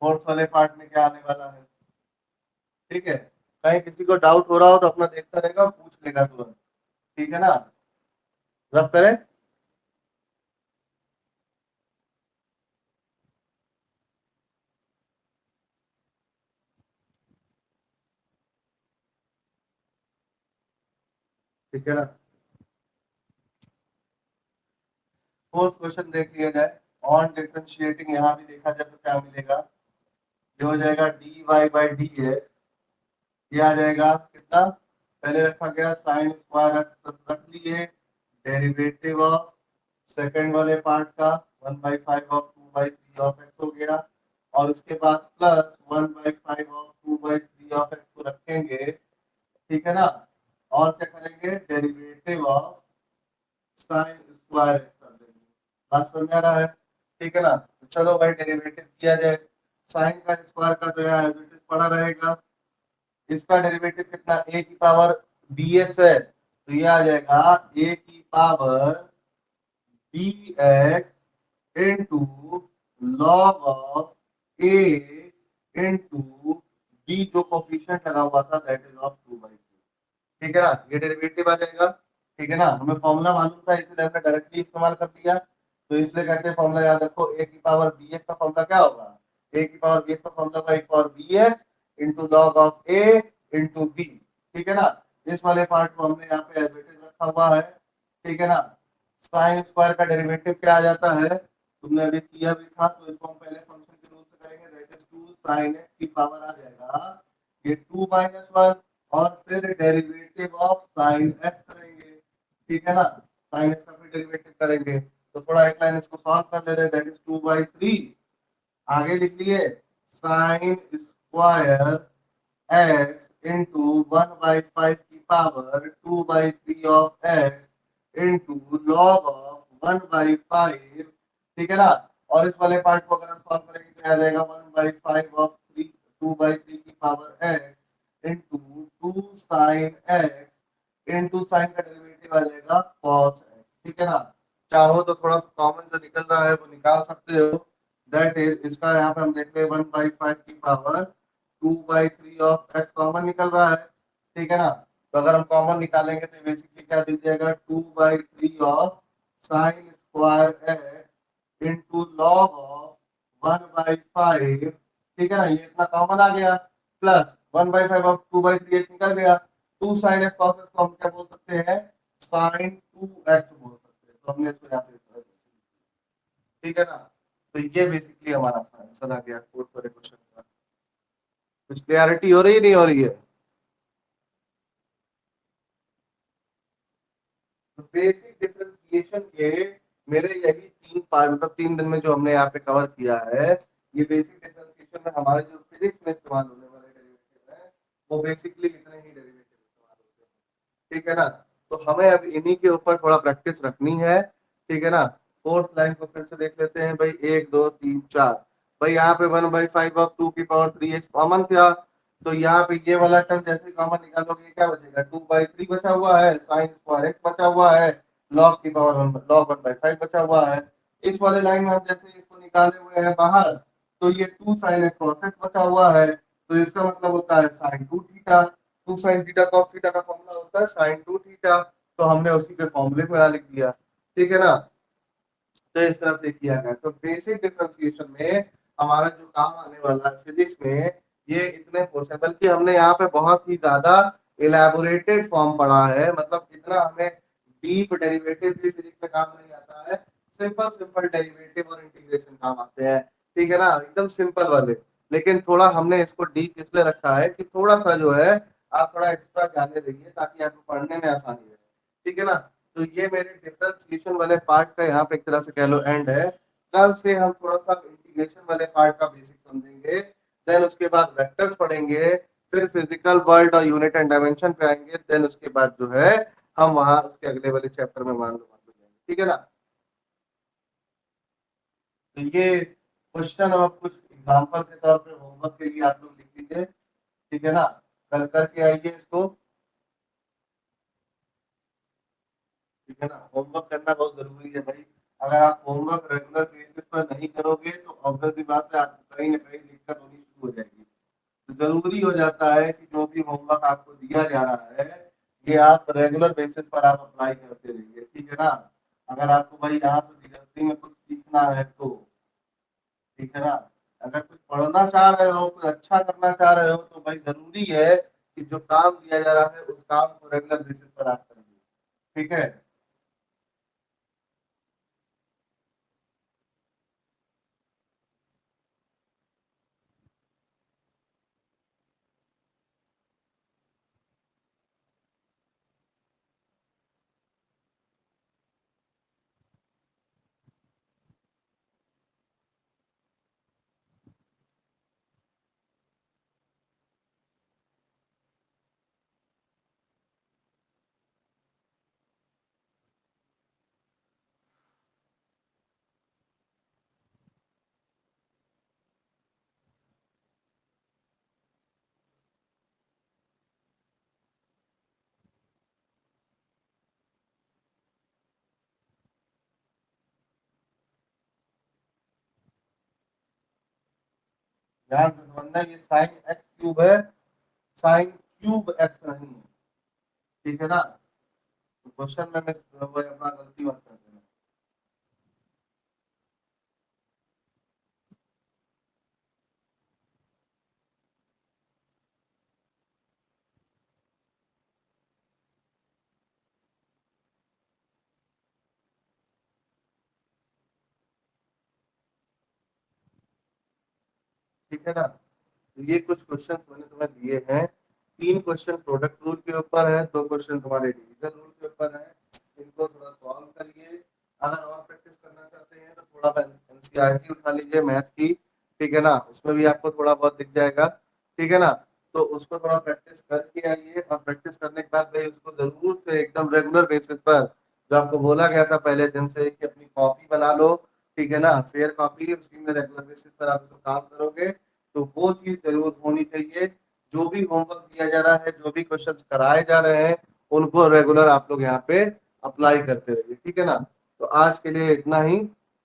फोर्थ वाले पार्ट में क्या आने वाला है। ठीक है, कहीं किसी को डाउट हो रहा हो तो अपना देखता रहेगा, पूछ लेगा तुरंत। ठीक है ना, रब करें। ठीक है ना। फोर्थ क्वेश्चन देख लिया जाए। ऑन डिफरेंशिएटिंग यहाँ भी देखा जाए तो क्या मिलेगा, ये हो जाएगा dy बाई डी एक्स, ये आ जाएगा कितना, पहले रखा गया साइन स्क्वायर रख लिए, डेरिवेटिव ऑफ सेकंड वाले पार्ट का 1/5 ऑफ 2/3 ऑफ एक्स हो गया, और उसके बाद प्लस 1/5 ऑफ 2/3 ऑफ एक्स को रखेंगे, ठीक है ना, और क्या करेंगे, derivative of sine square x कर देंगे। बात समझ आ रहा है, ठीक है ना। तो चलो भाई डेरिवेटिव किया जाए। साइन का स्क्वायर का जो है एज इट इज पड़ा रहेगा, इसका डेरिवेटिव कितना, a की पावर bx है, तो ये आ जाएगा a की power bx into log of a into b जो कोफिशिएंट लगा हुआ था दैट इज ऑफ 2/3, ठीक है ना, ये डेरिवेटिव आ जाएगा, ठीक है ना। हमें फॉर्मूला मालूम था इसलिए हमने डायरेक्टली इस्तेमाल कर लिया, तो इसलिए कहते हैं फॉर्मूला याद रखो, a की पावर bx का फॉर्मूला क्या होगा, a की पावर bx का फॉर्मूला होगा a की power bx into log of a into b, ठीक है ना। इस वाले पार्ट को हमने यहाँ पे एज इट इज रखा हुआ है, ठीक है ना। साइन स्क्वायर का डेरिवेटिव क्या आ जाता है, तुमने अभी किया भी था, तो इसको हम पहले फंक्शन के रूल से करेंगे, दैट इज 2 sin x की पावर आ जाएगा ये 2 - 1, और फिर डेरिवेटिव ऑफ साइन x करेंगे, ठीक है ना, साइन x का फिर डेरिवेटिव करेंगे, तो थोड़ा एक लाइन इसको सॉल्व कर ले रहे हैं, दैट इज 2/3, आगे लिख लिए साइन स्क्वायर x इंटू 1/5 की power 2/3 of x into log of 1/5, ठीक है ना। और इस वाले पार्ट को अगर हम सॉल्व करेंगे तो आ जाएगा 1/5 ऑफ 2/3 की power x into 2 sine x into sine का डेरिवेटिव आ जाएगा cos x, ठीक है ना। चाहो तो थोड़ा सा कॉमन जो निकल रहा है वो निकाल सकते हो, दैट इज इसका यहाँ पे हम देख रहे हैं 1/5 की पावर 2/3 ऑफ x कॉमन निकल रहा है, ठीक है ना। तो अगर हम कॉमन निकालेंगे तो बेसिकली क्या दिख जाएगा, 2/3 of sine square x into log of 1/5, ठीक है ना, ये इतना कॉमन आ गया, प्लस 1/5 ऑफ 2/3 निकल गया, 2 sin x cos x को हम क्या बोल सकते हैं, sin 2x बोल सकते हैं, तो हमने इसको यहाँ पे, ठीक है ना। तो ये बेसिकली हमारा आंसर आ गया फोर्थ वाले क्वेश्चन का। कुछ क्लियरिटी हो रही नहीं हो रही है, तो बेसिक डिफरेंशिएशन के मेरे यही 3 पार्ट, मतलब 3 दिन में जो हमने यहाँ पे कवर किया है, ये बेसिक डिफरेंशिएशन में हमारे जो फिजिक्स में इस्तेमाल होने वाले डेरिवेटिव है वो बेसिकली इतने ही डेरिवेटिव इस्तेमाल होते हैं, ठीक है ना। तो हमें अब इन्हीं के ऊपर थोड़ा प्रैक्टिस रखनी है, ठीक है ना। फोर्थ लाइन को फिर से देख लेते हैं भाई, 1 2 3 4, भाई यहाँ पे 1/5 ऑफ 2 की पावर 3x कॉमन था, तो यहाँ पे ये वाला टर्म जैसे कॉमन निकालोगे क्या बचेगा, 2/3 बचा हुआ है, साइन स्क्वायर x बचा हुआ है, लॉग की पावर लॉग 1/5 बचा हुआ है। इस वाले लाइन में हम जैसे इसको निकाले हुए हैं बाहर, तो ये 2 sin x cos x बचा हुआ है, तो इसका मतलब होता है sin 2 theta, 2 sin theta cos theta का फॉर्मूला होता है sin 2 थीटा, तो हमने उसी के फॉर्मूले को यहाँ लिख दिया, ठीक है ना। तो इस तरह से किया गया, तो बेसिक डिफरेंशिएशन में हमारा जो काम आने वाला है फिजिक्स में, ये इतने क्वेश्चन, बल्कि हमने यहाँ पे बहुत ही ज्यादा इलेबोरेटेड फॉर्म पढ़ा है, मतलब इतना हमें डीप डेरिवेटिव भी फिजिक्स में काम नहीं आता है, सिंपल सिंपल डेरिवेटिव और इंटीग्रेशन काम आते हैं, ठीक है ना, एकदम सिंपल वाले। लेकिन थोड़ा हमने इसको डीप इसलिए रखा है कि थोड़ा सा जो है आप थोड़ा एक्स्ट्रा जाने रहिए ताकि आपको पढ़ने में आसानी रहे, ठीक है ना। तो ये मेरे डिफरेंशिएशन वाले पार्ट का यहाँ पे एक तरह से कह लो एंड है। कल से हम थोड़ा सा इंटीग्रेशन वाले पार्ट का बेसिक समझेंगे, देन उसके बाद वेक्टर्स पढ़ेंगे, फिर फिजिकल वर्ल्ड और यूनिट एंड डायमेंशन पे आएंगे, देन उसके बाद जो है हम वहां उसके अगले वाले चैप्टर में मान लो ठीक है ना। तो ये क्वेश्चन और कुछ एग्जांपल के तौर पे होमवर्क के लिए आप लोग लिख लीजिए, ठीक है ना, कल करके आइए इसको, ठीक है ना। होमवर्क करना बहुत जरूरी है भाई, अगर आप होमवर्क रेगुलर बेसिस पर नहीं करोगे तो ऑब्वियसली बात है आपको कहीं ना कहीं दिक्कत होनी शुरू हो जाएगी। तो जरूरी हो जाता है कि जो भी होमवर्क आपको दिया जा रहा है ये आप रेगुलर बेसिस पर आप अप्लाई करते रहिए, ठीक है ना। अगर आपको भाई यहाँ से जल्दी में कुछ सीखना है तो, ठीक है ना, अगर कुछ पढ़ना चाह रहे हो, कुछ अच्छा करना चाह रहे हो, तो भाई जरूरी है कि जो काम दिया जा रहा है उस काम को रेगुलर बेसिस पर आप करिए, ठीक है। ध्यान से समझना, ये साइन एक्स क्यूब है, साइन क्यूब एक्स नहीं है, ठीक है ना। तो क्वेश्चन में वो अपना गलती मत कर देना। ठीक है ना। तो ये कुछ क्वेश्चन मैंने तुम्हें दिए हैं। 3 क्वेश्चन प्रोडक्ट रूल के ऊपर है, 2 क्वेश्चन तुम्हारे डिवीजन रूल के ऊपर है। इनको थोड़ा सॉल्व करिए। अगर और प्रैक्टिस करना चाहते हैं तो थोड़ा एनसीईआरटी उठा लीजिए मैथ की, ठीक है ना, उसमें भी आपको थोड़ा बहुत दिख जाएगा, ठीक है ना। तो उसको थोड़ा प्रैक्टिस करके आइए, और प्रैक्टिस करने के बाद भाई उसको जरूर से एकदम रेगुलर बेसिस पर, जो आपको बोला गया था पहले दिन से, कि अपनी कॉपी बना लो, ठीक है ना, फेयर कॉपी, उसकी में रेगुलर बेसिस पर आप उसको काम करोगे तो वो चीज जरूर होनी चाहिए। जो भी होमवर्क दिया जा रहा है, जो भी क्वेश्चंस कराए जा रहे हैं, उनको रेगुलर आप लोग यहाँ पे अप्लाई करते रहिए, ठीक है ना। तो आज के लिए इतना ही,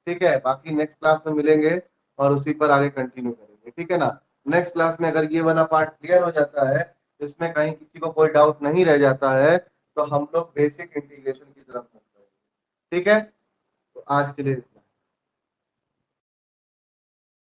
ठीक है, बाकी नेक्स्ट क्लास में मिलेंगे और उसी पर आगे कंटिन्यू करेंगे, ठीक है ना। नेक्स्ट क्लास में अगर ये वाला पार्ट क्लियर हो जाता है, इसमें कहीं किसी को कोई डाउट नहीं रह जाता है, तो हम लोग बेसिक इंटीग्रेशन की तरफ बढ़ते हैं, ठीक है। तो आज के लिए इतना।